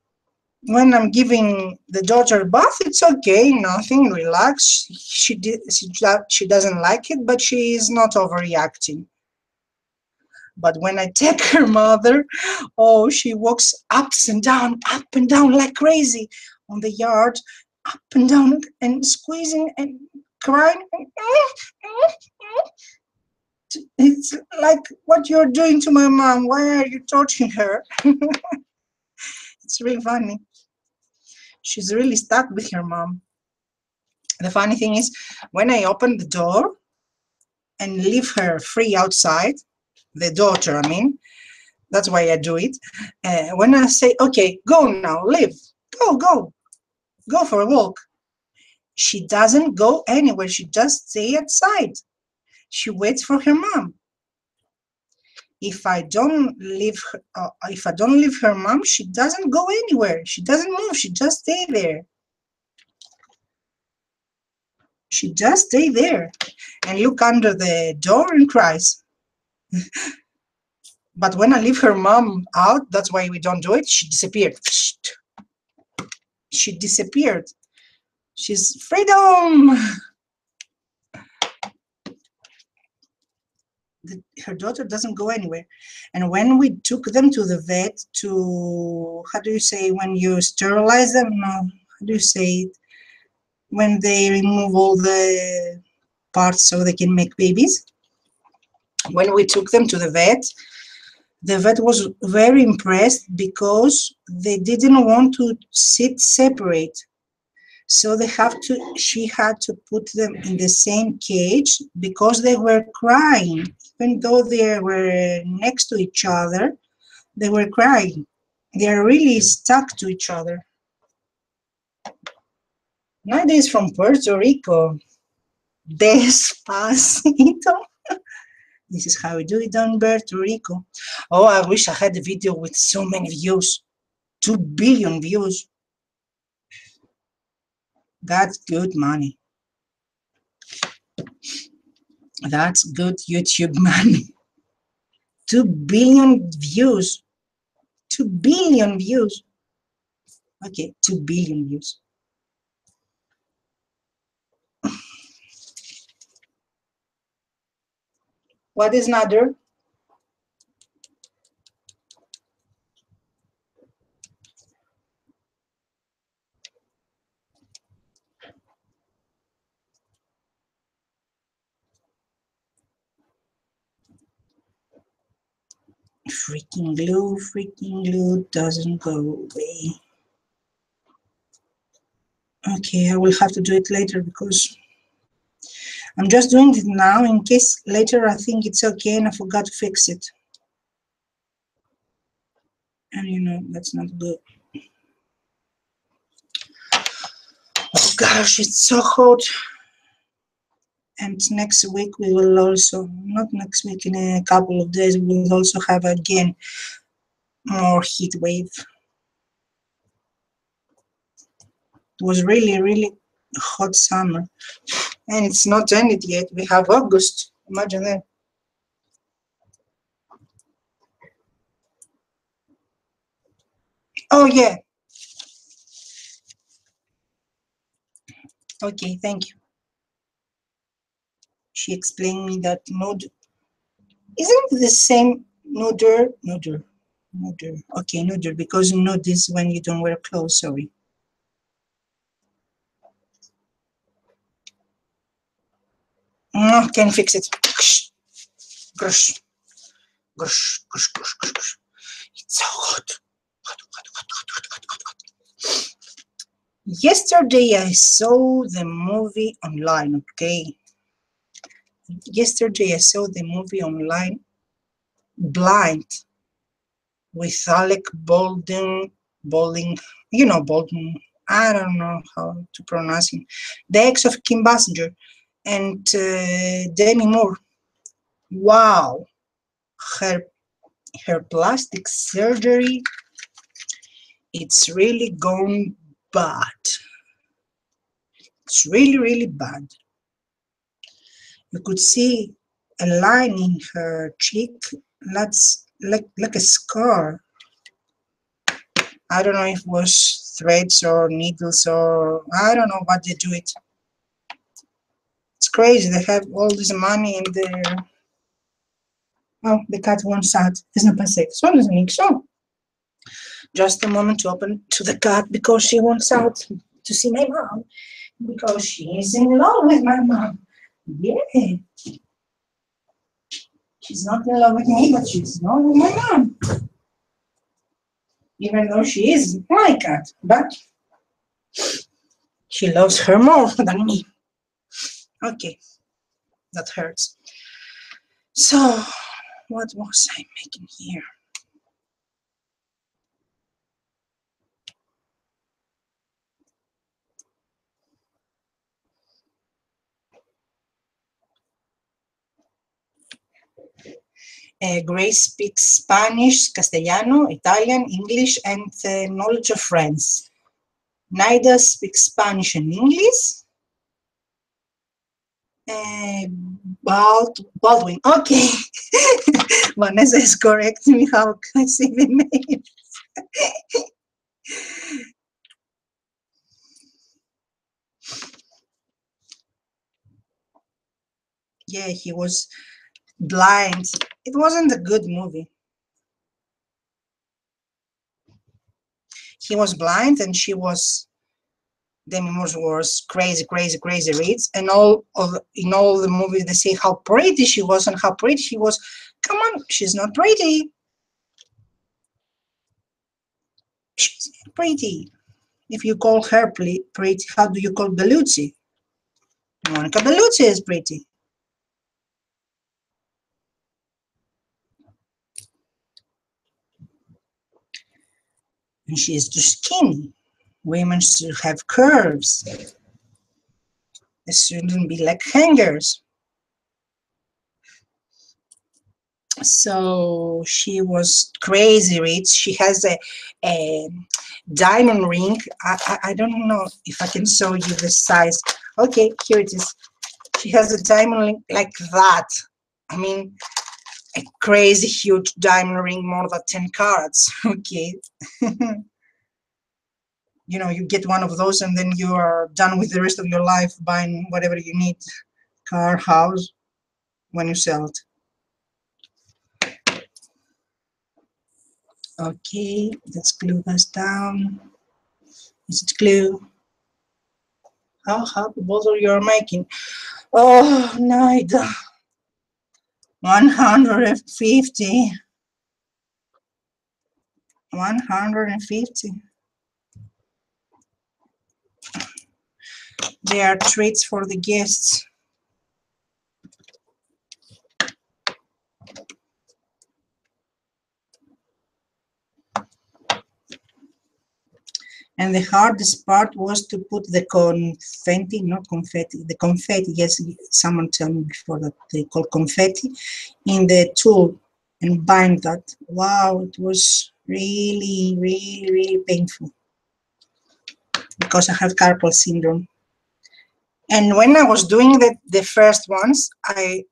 when I'm giving the daughter a bath, it's okay, nothing, relax. She doesn't like it, but she is not overreacting. But when I take her mother, oh, she walks up and down like crazy on the yard, up and down and squeezing and crying. It's like, what you're doing to my mom? Why are you torturing her? It's really funny. She's really stuck with her mom. The funny thing is, when I open the door and leave her free outside, the daughter, I mean, that's why I do it. When I say, okay, go now, leave, go for a walk, she doesn't go anywhere. She just stay outside. She waits for her mom. If I don't leave her mom, she doesn't go anywhere. She doesn't move. She just stay there. She just stay there and look under the door and cries. But when I leave her mom out, that's why we don't do it, she disappeared. She disappeared. She's freedom. her daughter doesn't go anywhere. And when we took them to the vet to, how do you say, when you sterilize them? No, how do you say it? When they remove all the parts so they can make babies. When we took them to the vet was very impressed because they didn't want to sit separate. So she had to put them in the same cage because they were crying. Even though they were next to each other, they were crying. They are really stuck to each other. Nadia is from Puerto Rico. Despacito. This is how we do it on Puerto Rico. Oh, I wish I had a video with so many views. 2 billion views. That's good money. That's good YouTube money. 2 billion views. 2 billion views. Okay, 2 billion views. What is another? Freaking glue doesn't go away. Okay, I will have to do it later because I'm just doing it now in case later I think it's okay and I forgot to fix it. And you know, that's not good. Oh gosh, it's so hot. And next week we will also, not next week, in a couple of days, we will also have again more heat wave. It was really, really hot summer. And it's not ended yet. We have August. Imagine that. Oh, yeah. Okay, thank you. She explained me that node. Isn't it the same nuder? Okay, nuder, because nude is when you don't wear clothes, sorry. No, can fix it. Grush. Grush, grush, grush, grush, grush. It's so hot. Yesterday I saw the movie online, okay? Yesterday I saw the movie online, Blind, with Alec Baldwin, you know Baldwin, I don't know how to pronounce him, the ex of Kim Basinger, and Demi Moore. Wow, her plastic surgery, it's really gone bad. It's really, really bad. You could see a line in her cheek, that's like a scar. I don't know if it was threads or needles or I don't know what they do it. It's crazy. They have all this money and they're... Oh, the cat wants out. There's no passé. Só nos amigos, só. Just a moment to open to the cat because she wants out to see my mom. Because she is in love with my mom. Yeah. She's not in love with me, but she's in love with my mom. Even though she is my cat, but she loves her more than me. Okay, that hurts. So, what was I making here? Grace speaks Spanish, Castellano, Italian, English, and knowledge of French. Naida speaks Spanish and English. Baldwin. Okay. Vanessa is correcting me how I say the name. Yeah, he was blind. It wasn't a good movie. He was blind and she was, Demi Moore was crazy, crazy, crazy rich. And in all the movies they say how pretty she was and how pretty she was. Come on, she's not pretty. She's not pretty. If you call her pretty, how do you call Bellucci? Monica Bellucci is pretty. And she is too skinny. Women should have curves. They shouldn't be like hangers. So she was crazy rich. She has a diamond ring. I don't know if I can show you the size. Okay, here it is. She has a diamond ring like that. I mean, a crazy huge diamond ring, more than 10 carats. Okay. You know, you get one of those and then you are done with the rest of your life buying whatever you need, car, house, when you sell it. Okay, let's glue this down. Is it glue? How happy bottle you're making? Oh, Naida. 150. 150. They are treats for the guests. And the hardest part was to put the confetti, not confetti, the confetti, yes, someone told me before that they call confetti, in the tool and bind that. Wow, it was really, really, really painful because I have carpal syndrome. And when I was doing the first ones, I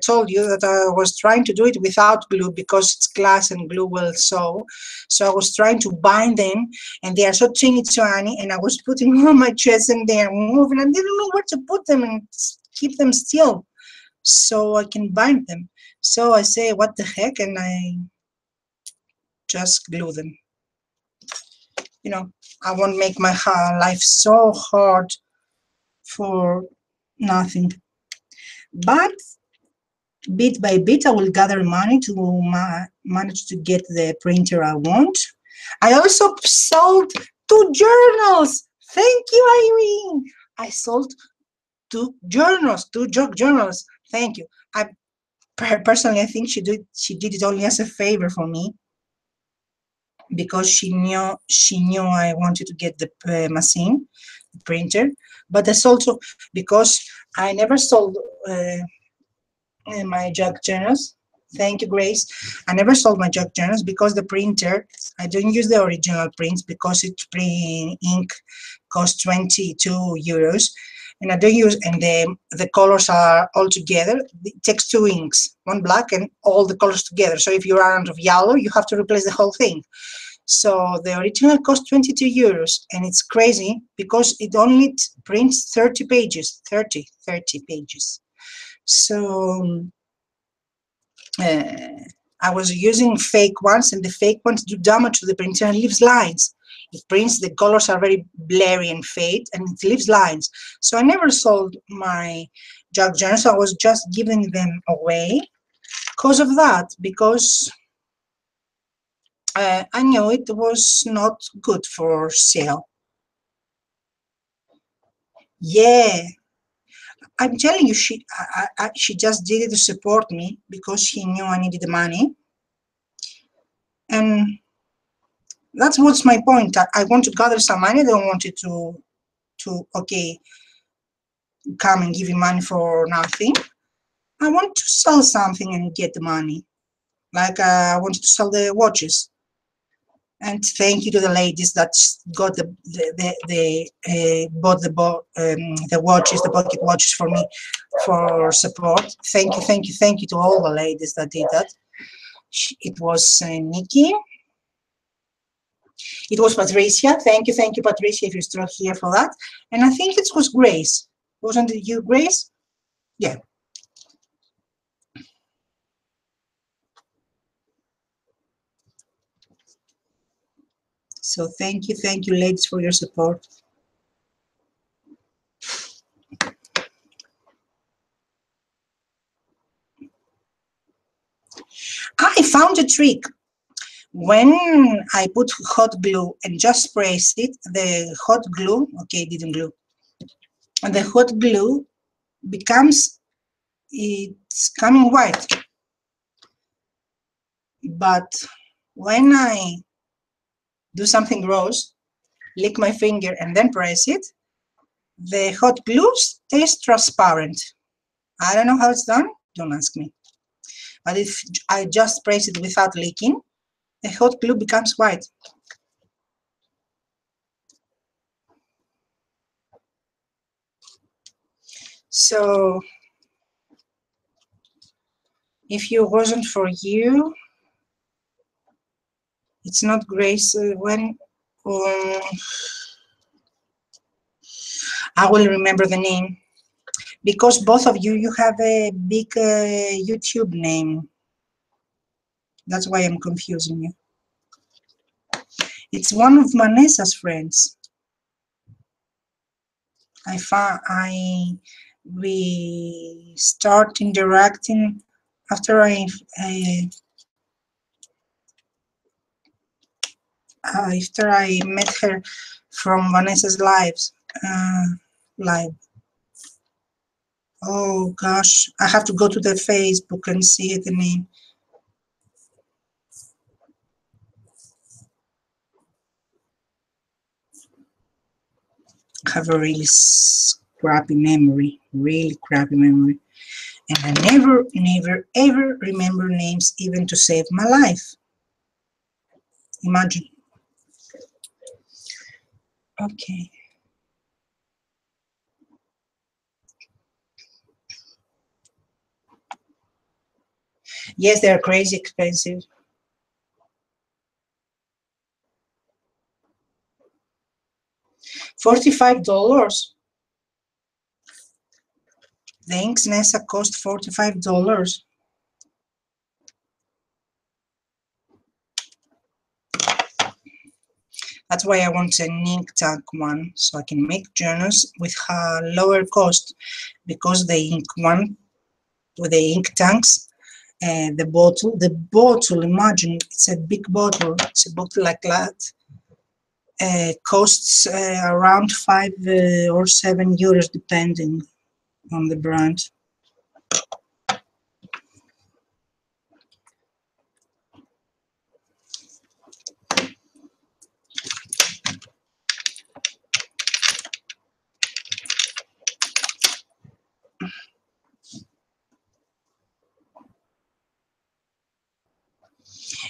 told you that I was trying to do it without glue because it's glass and glue will sew. So I was trying to bind them, and they are so teeny tiny, and I was putting on my chest and they are moving. I didn't know where to put them and keep them still so I can bind them. So I say, what the heck, and I just glue them. You know, I won't make my life so hard for nothing. But bit by bit, I will gather money to manage to get the printer I want. I also sold 2 journals. Thank you, Irene. I sold 2 journals, 2 joke journals. Thank you. I personally, I think she did it only as a favor for me because she knew I wanted to get the machine, the printer. But that's also because I never sold my jug journals. Thank you, Grace. I never sold my jug journals because the printer, I don't use the original prints because it's print ink costs 22 euros. And I don't use, and the colors are all together. It takes 2 inks, one black and all the colors together. So if you are out of yellow, you have to replace the whole thing. So the original cost 22 euros, and it's crazy because it only prints 30 pages, 30 pages. So I was using fake ones, and the fake ones do damage to the printer and leaves lines. It prints, the colors are very blurry and fade, and it leaves lines. So I never sold my jug journals. I was just giving them away because of that, because I knew it was not good for sale. Yeah, I'm telling you, she just did it to support me because she knew I needed the money. And that's what's my point. I want to gather some money. I don't want it to okay, come and give you money for nothing. I want to sell something and get the money. Like I wanted to sell the watches. And thank you to the ladies that got bought the watches, the pocket watches for me for support. Thank you to all the ladies that did that. It was Nikki. It was Patricia. Thank you, Patricia, if you're still here for that. And I think it was Grace. Wasn't it you, Grace? Yeah. So thank you, ladies, for your support. I found a trick. When I put hot glue and just press it, the hot glue, okay, it didn't glue. And the hot glue becomes, it's coming white. But when I do something gross, lick my finger and then press it, the hot glue stays transparent. I don't know how it's done, don't ask me. But if I just press it without licking, the hot glue becomes white. So if it wasn't for you, it's not Grace. When I will remember the name, because both of you have a big YouTube name. That's why I'm confusing you. It's one of Vanessa's friends. We start interacting after I met her from Vanessa's live. Oh gosh, I have to go to the Facebook and see the name. I have a really crappy memory, and I never ever remember names even to save my life. Imagine. Okay. Yes, they're crazy expensive. $45. The inks Nessa cost $45. That's why I want an ink tank one, so I can make journals with a lower cost, because the ink one with the ink tanks, the bottle, imagine, it's a big bottle, it's a bottle like that, costs around 5 or 7 euros depending on the brand.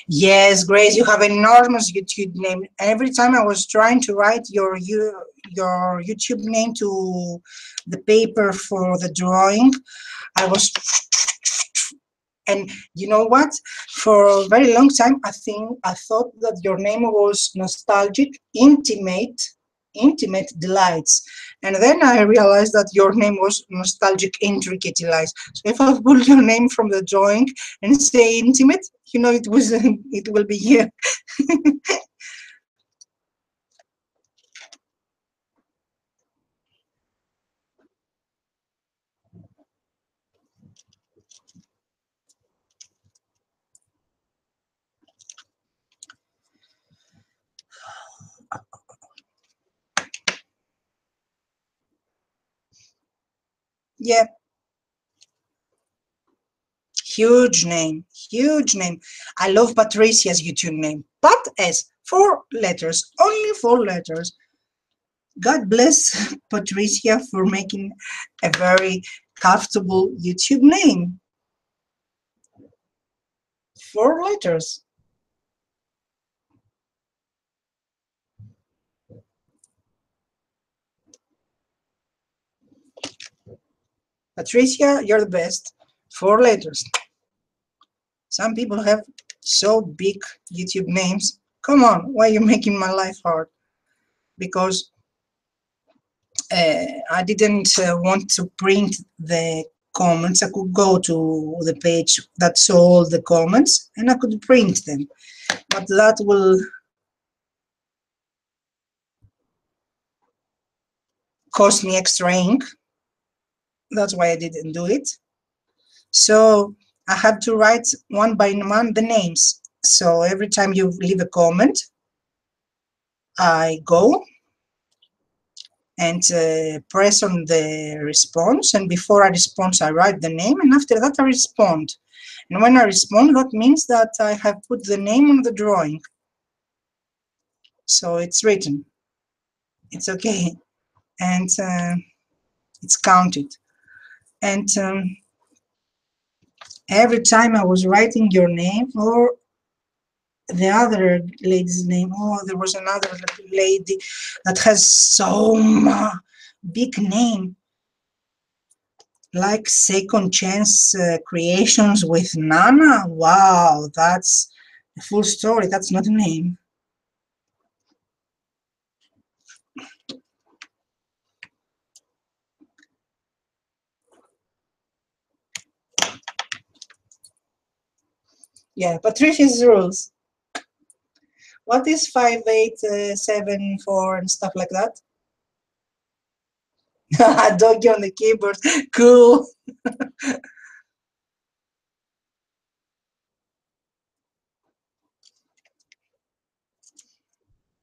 Yes, Grace, you have an enormous YouTube name. Every time I was trying to write your YouTube name to the paper for the drawing, I was, and you know what? For a very long time, I thought that your name was Nostalgic Intimate Delights. And then I realized that your name was Nostalgic Intricate Delights. So if I pull your name from the drawing and say Intimate, you know it will be here. Yeah. Huge name, huge name. I love Patricia's YouTube name. Pat S, 4 letters, only 4 letters. God bless Patricia for making a very comfortable YouTube name. 4 letters. Patricia, you're the best. 4 letters. Some people have so big YouTube names. Come on, why are you making my life hard? Because I didn't want to print the comments. I could go to the page that saw all the comments and I could print them. But that will cost me extra ink. That's why I didn't do it. So I had to write one by one the names. So every time you leave a comment, I go and press on the response, and before I respond I write the name, and after that I respond. And when I respond, that means that I have put the name on the drawing. So it's written. It's okay. And it's counted. And every time I was writing your name or the other lady's name, oh, there was another lady that has so big name, like Second Chance Creations with Nana. Wow, that's a full story. That's not a name. Yeah, Patricia's rules. What is 5874 and stuff like that? Doggy on the keyboard. Cool.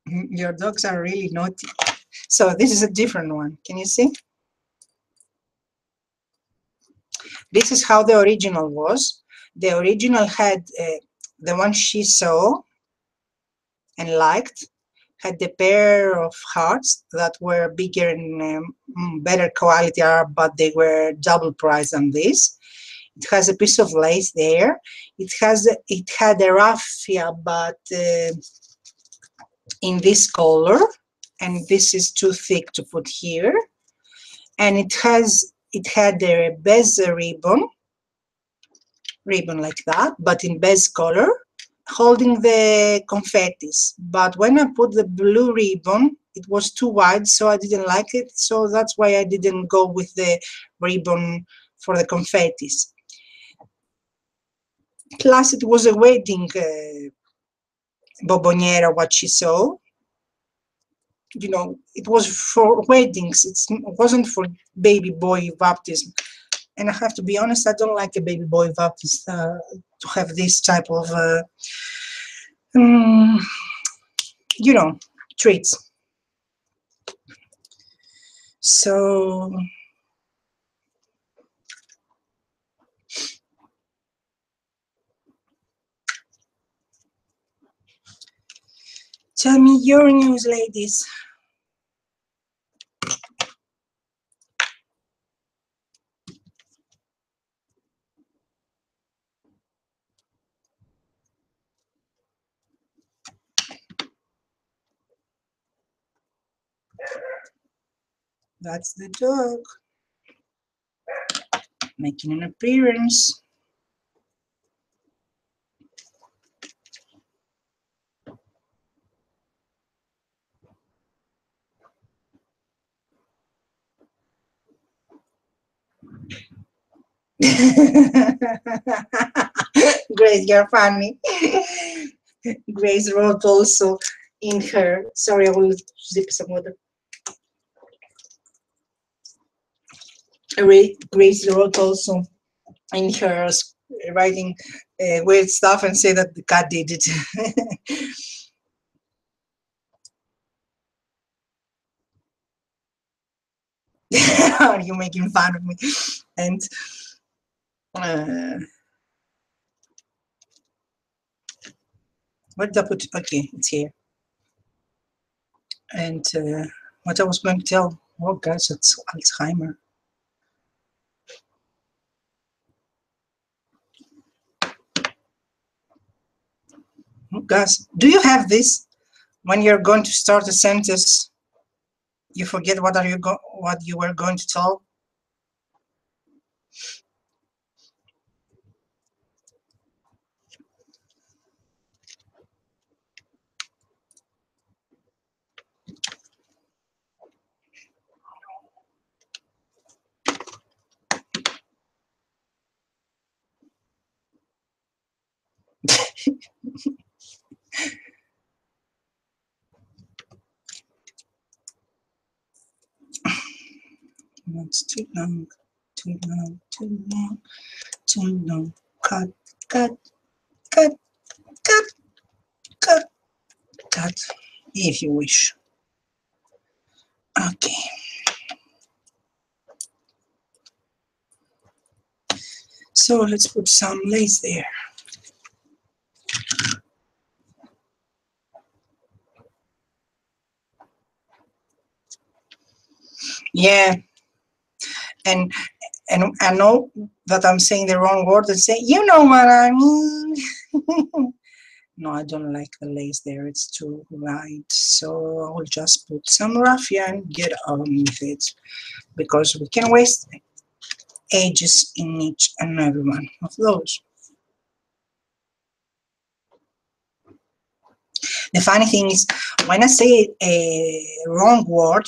Your dogs are really naughty. So this is a different one. Can you see? This is how the original was. The original had the one she saw and liked, had a pair of hearts that were bigger and better quality art, but they were double price than this. It has a piece of lace there. It had a raffia, but in this color, and this is too thick to put here. And it had a beige ribbon like that, but in beige color, holding the confettis. But when I put the blue ribbon, it was too wide, so I didn't like it. So that's why I didn't go with the ribbon for the confettis. Plus, it was a wedding bomboniera, what she saw. You know, it was for weddings. It wasn't for baby boy baptism. And I have to be honest, I don't like a baby boy baptism to have this type of, you know, treats. So tell me your news, ladies. That's the dog making an appearance. Grace, you're funny. Grace wrote also in her, sorry, I will zip some water. Grace wrote also in her writing weird stuff and say that the cat did it. Are you making fun of me? And what did I put? Okay, it's here. And what I was going to tell, oh gosh, it's Alzheimer. Oh gosh, do you have this? When you're going to start a sentence, you forget what you were going to tell. That's too long, too long, too long, too long. Cut, cut, cut, cut, cut, cut, if you wish. Okay. So let's put some lace there. Yeah, and I know that I'm saying the wrong word and say, you know what I mean. No, I don't like the lace there. It's too light. So I'll just put some raffia and get on with it, because we can waste ages in each and every one of those. The funny thing is, when I say a wrong word,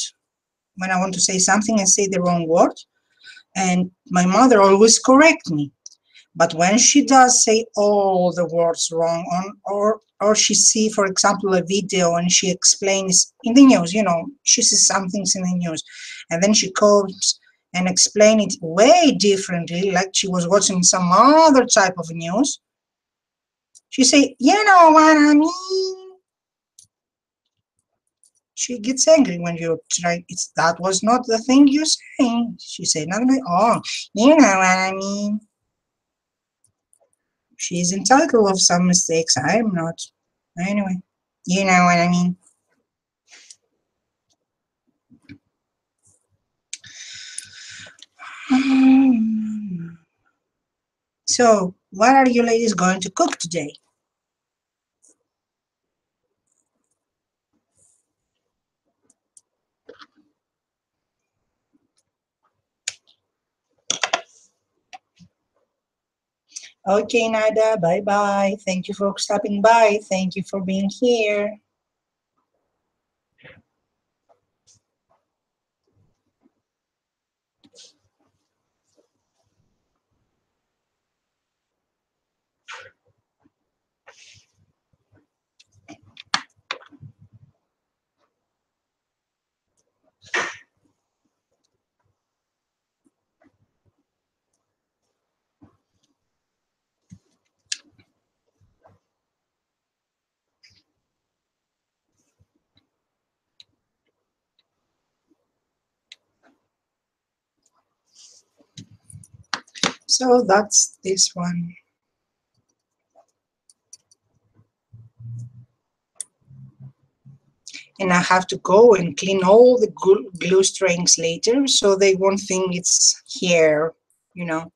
when I want to say something, I say the wrong word, and my mother always corrects me. But when she does say all the words wrong, or she see, for example, a video and she explains in the news, you know, she sees some things in the news, and then she comes and explain it way differently, like she was watching some other type of news. She say, you know what I mean? She gets angry when you try. That was not the thing you're saying. She said, "Not like, oh, you know what I mean." She's entitled of some mistakes. I'm not. Anyway, you know what I mean. So, what are you ladies going to cook today? Okay, Nada, bye-bye. Thank you for stopping by. Thank you for being here. So that's this one. And I have to go and clean all the glue strings later, so they won't think it's here, you know.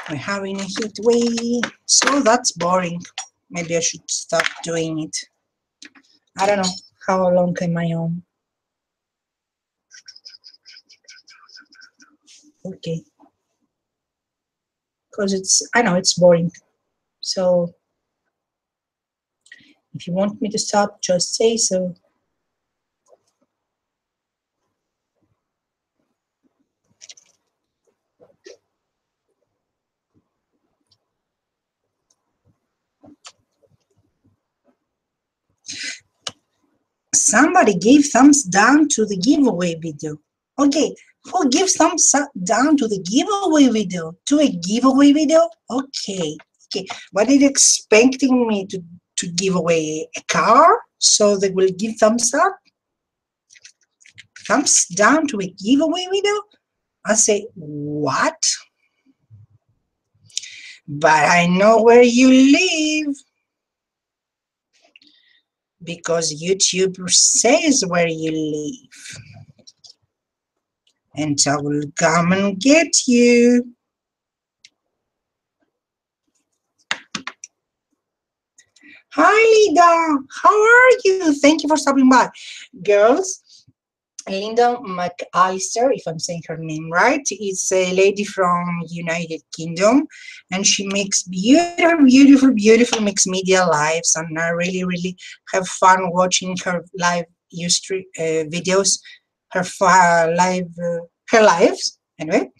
We're having a heat wave, so that's boring. Maybe I should stop doing it. I don't know how long am I on. Okay, because I know it's boring. So if you want me to stop, just say so. Somebody gave thumbs down to the giveaway video. Okay, who gives thumbs down to the giveaway video? To a giveaway video? Okay, okay. What are you expecting me to give away a car? So they will give thumbs up? Thumbs down to a giveaway video? I say, what? But I know where you live, because YouTube says where you live, and I will come and get you. Hi, Linda. How are you? Thank you for stopping by. Girls, Linda McAllister, if I'm saying her name right, is a lady from United Kingdom, and she makes beautiful, beautiful, beautiful mixed media lives, and I really, really have fun watching her live videos, her lives, anyway,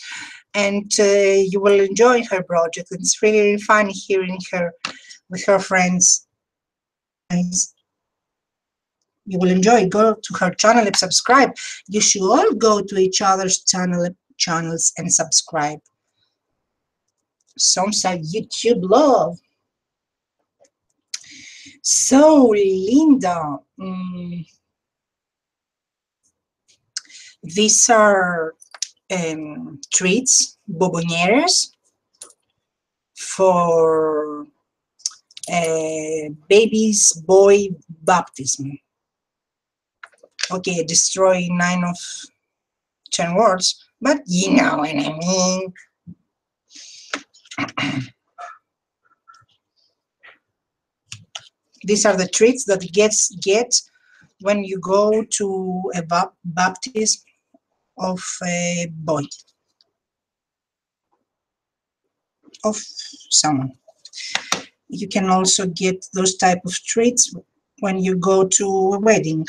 and you will enjoy her project. It's really, really fun hearing her with her friends. You will enjoy. Go to her channel and subscribe. You should all go to each other's channels and subscribe. Some say YouTube love. So, Linda, these are treats, bobonieres, for baby's boy baptism. Okay, destroy 9 of 10 words, but you know what I mean. These are the treats that get when you go to a baptism of a boy, of someone. You can also get those type of treats when you go to a wedding.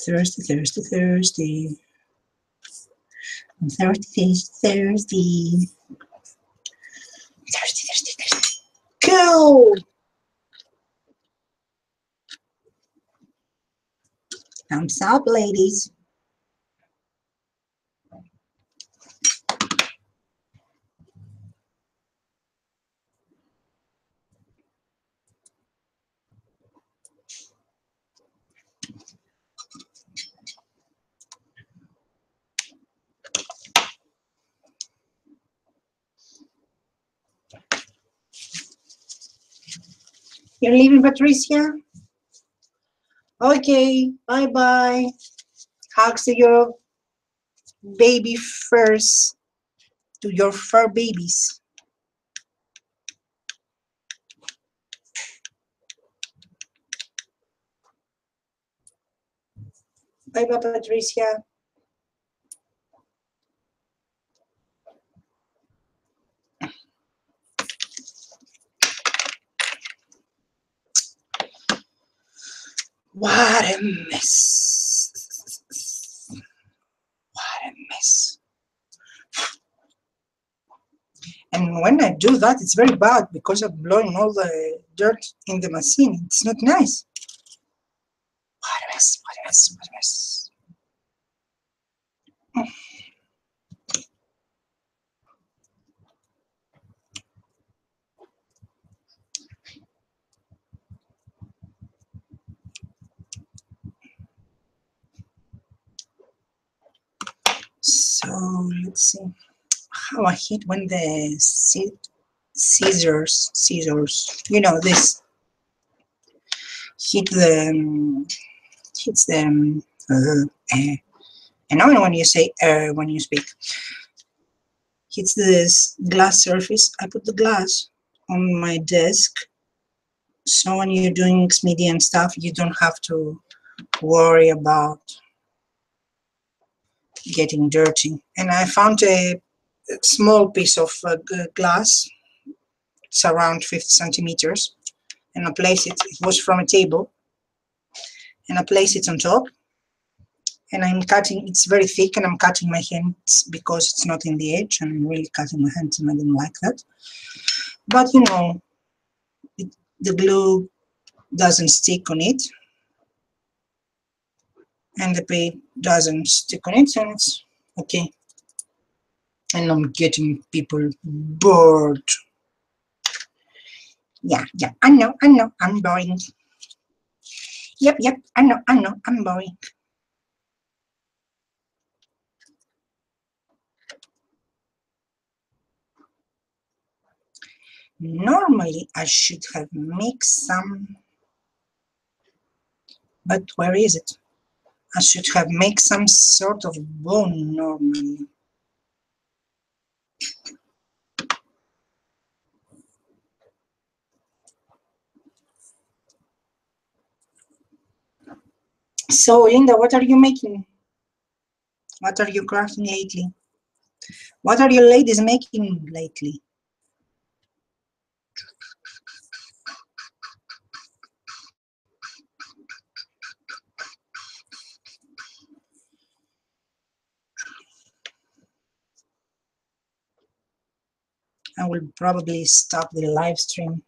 Thursday, Thursday, Thursday. Thursday, Thursday. Thursday, Thursday, Thursday. Cool! Thumbs up, ladies. You're leaving, Patricia? Okay, bye-bye. Hugs to your baby furs, to your fur babies. Bye-bye, Patricia. What a mess. What a mess. And when I do that, it's very bad because I'm blowing all the dirt in the machine. It's not nice. What a mess, what a mess, what a mess. So let's see how I hit when the scissors, you know, this hit the hits them. And now when you say when you speak, hits this glass surface. I put the glass on my desk, so when you're doing Xmedia and stuff, you don't have to worry about getting dirty. And I found a small piece of glass. It's around 50 centimeters, and I place it. It was from a table, and I place it on top. And I'm cutting. It's very thick, and I'm cutting my hands because it's not in the edge. And I'm really cutting my hands, and I don't like that. But you know, the glue doesn't stick on it, and the paint doesn't stick on it, and it's okay. And I'm getting people bored. Yeah, I know, I'm boring. Yep, I know, I'm boring. Normally, I should have mixed some, but where is it? I should have made some sort of bone normally. So, Linda, what are you making? What are you crafting lately? What are you ladies making lately? I will probably stop the live stream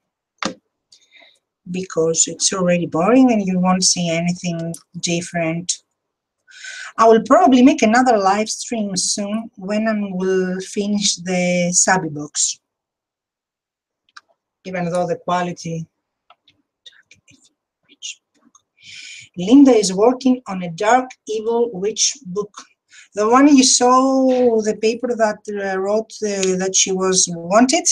because it's already boring and you won't see anything different. I will probably make another live stream soon when I will finish the Sabi box, even though the quality. Linda is working on a Dark Evil Witch book. The one you saw, the paper that wrote that she was wanted?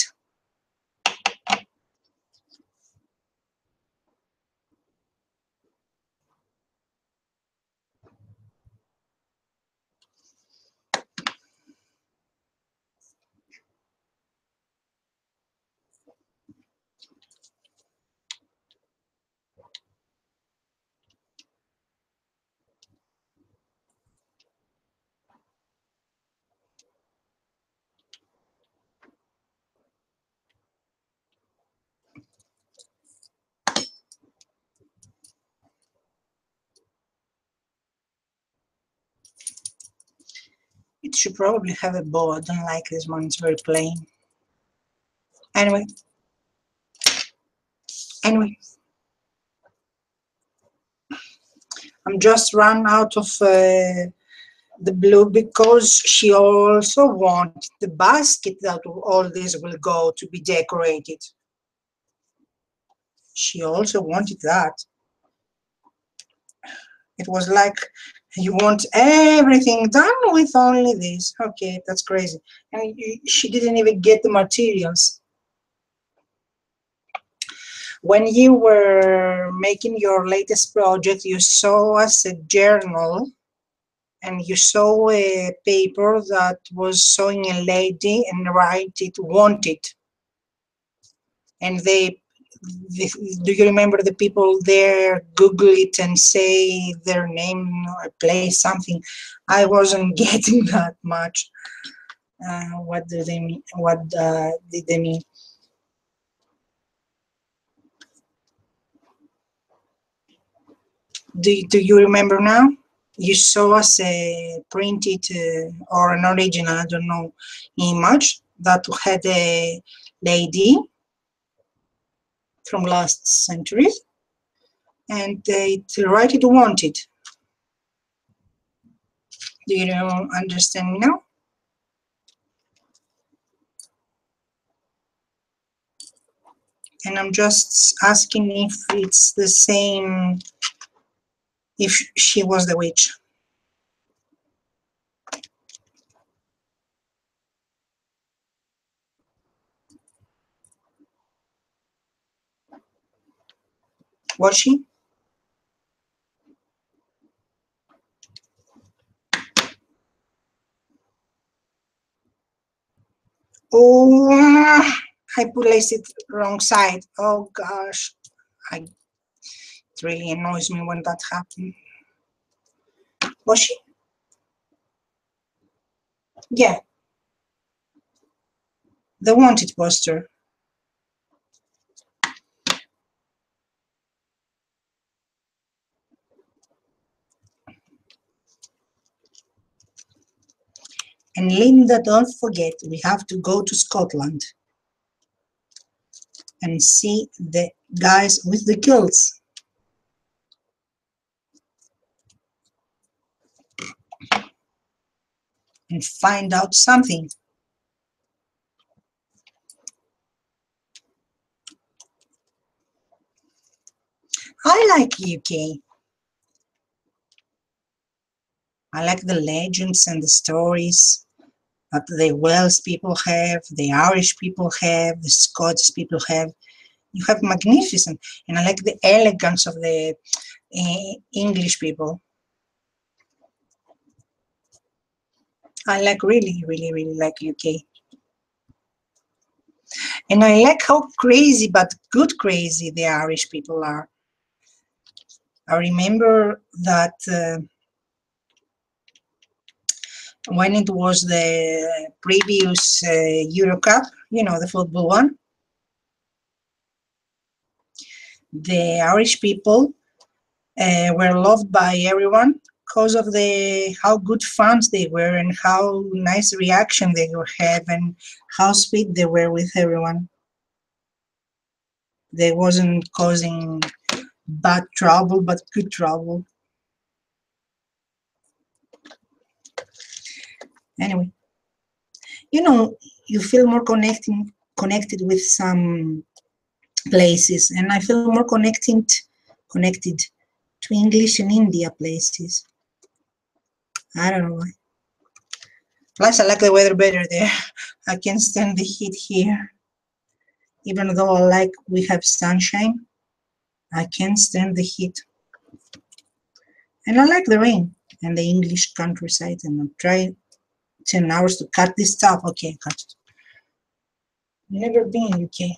It should probably have a bow. I don't like this one, it's very plain. Anyway, I'm just run out of the blue because she also wants the basket that all this will go to be decorated. She also wanted that. It was like, you want everything done with only this. Okay, that's crazy. And she didn't even get the materials. When you were making your latest project, you saw us a journal and you saw a paper that was showing a lady and write it wanted. And do you remember the people there Google it and say their name or play something? I wasn't getting that much. What do they mean? What did they mean? Do you remember now? You saw us a printed or an original, I don't know, image that had a lady from last century, and it right it wanted. Do you understand now? And I'm just asking if it's the same, if she was the witch. Was she? Oh, I placed it wrong side. Oh gosh, it really annoys me when that happens. Was she? Yeah, the wanted poster. And Linda, don't forget, we have to go to Scotland and see the guys with the kilts. And find out something. I like UK. I like the legends and the stories that the Welsh people have, the Irish people have, the Scottish people have. You have magnificent, and I like the elegance of the English people. I like really like UK. And I like how crazy, but good crazy, the Irish people are. I remember that when it was the previous Euro Cup, you know, the football one, the Irish people were loved by everyone because of how good fans they were and how nice reaction they would have and how sweet they were with everyone. They wasn't causing bad trouble, but good trouble. Anyway, you know, you feel more connected with some places, and I feel more connected to English and India places. I don't know why. Plus, I like the weather better there. I can stand the heat here. Even though I like we have sunshine, I can't stand the heat. And I like the rain and the English countryside. And I'll try 10 hours to cut this stuff. Okay, cut it. Never been in UK.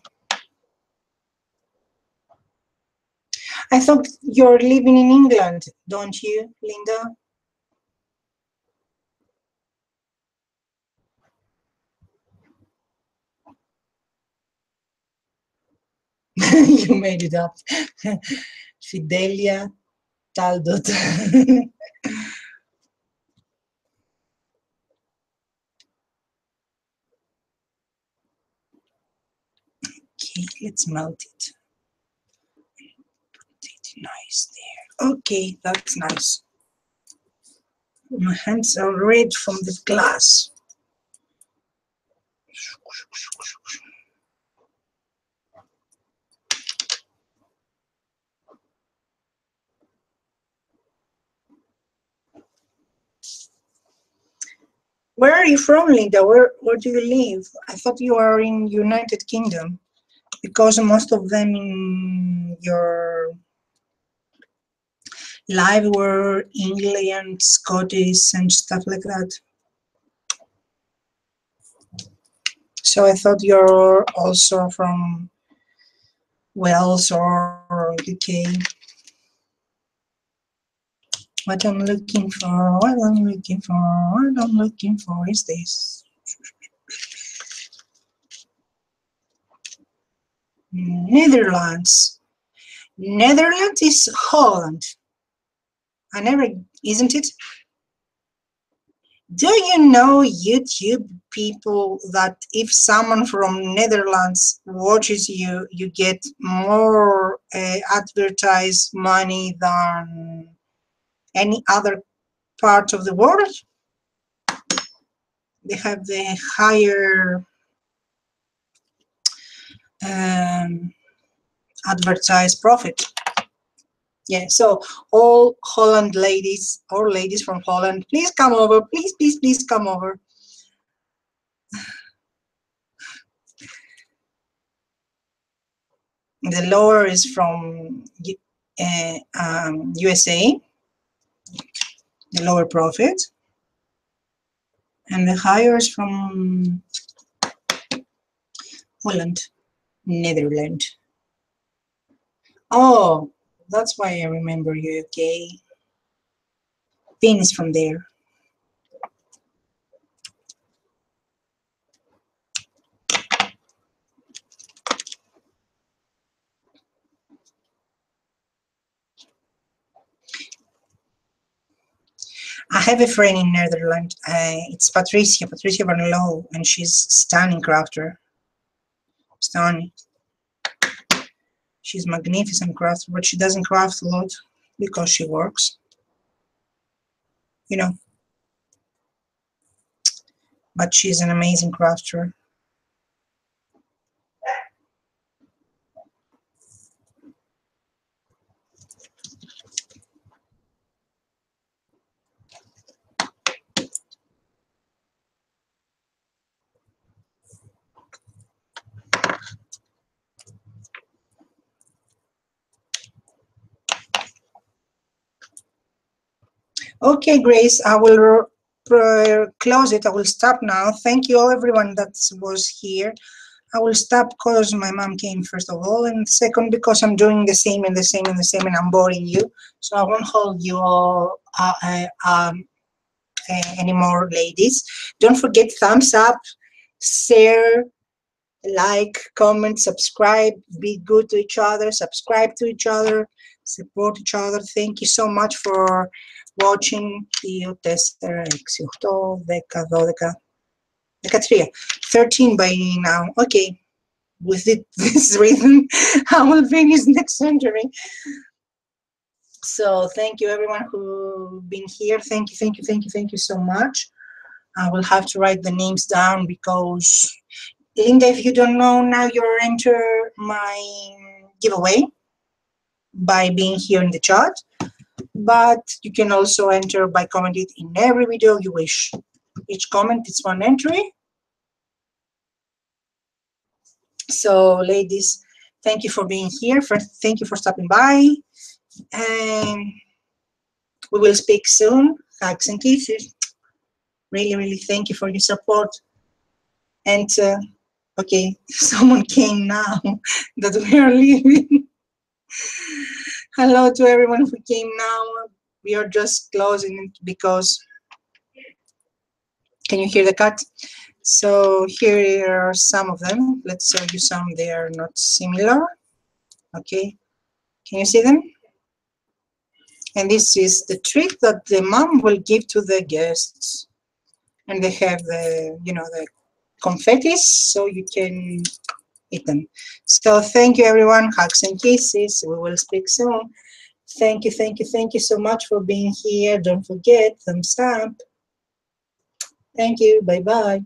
I thought you're living in England, don't you, Linda? You made it up. Fidelia Talbot. Okay, let's melt it. Put it nice there. Okay, that's nice. My hands are red from the glass. Where are you from, Linda? Where do you live? I thought you are in United Kingdom, because most of them in your live were England, Scottish, and stuff like that. So I thought you're also from Wales or UK. What I'm looking for is this. Netherlands. Netherlands is Holland. Isn't it? Do you know, YouTube people, that if someone from Netherlands watches you, you get more advertised money than any other part of the world? They have the higher advertised profit. Yeah, so all Holland ladies, or ladies from Holland, please come over. Please, please, please come over. The lower is from USA, the lower profit, and the higher is from Holland, Netherlands. Oh, that's why I remember UK. Pin is from there. I have a friend in Netherlands. It's Patricia Van Loo, and she's stunning crafter. Stunning. She's magnificent crafter, but she doesn't craft a lot because she works. You know. But she's an amazing crafter. Okay, Grace, I will close it. I will stop now. Thank you all, everyone that was here. I will stop because my mom came, first of all, and second, because I'm doing the same and the same and the same, and I'm boring you. So I won't hold you all anymore, ladies. Don't forget, thumbs up, share, like, comment, subscribe, be good to each other, subscribe to each other, support each other. Thank you so much for watching. 2, 4, 6, 8, 10, 12, 13 by now. Okay. with this rhythm, I will finish next century. So thank you everyone who been here. Thank you so much. I will have to write the names down because Linda, if you don't know, now you're enter my giveaway by being here in the chat. But you can also enter by commenting in every video you wish. Each comment is one entry. So ladies, thank you for being here. Thank you for stopping by. And we will speak soon. Hugs and kisses. Really thank you for your support. And okay, someone came now that we are leaving. Hello to everyone who came now. We are just closing it because, can you hear the cat? So here are some of them. Let's show you some. They are not similar. Okay, can you see them? And this is the treat that the mom will give to the guests. And they have the, you know, the confettis, so you can eat them. So thank you everyone. Hugs and kisses. We will speak soon. Thank you so much for being here. Don't forget, thumbs up. Thank you. Bye-bye.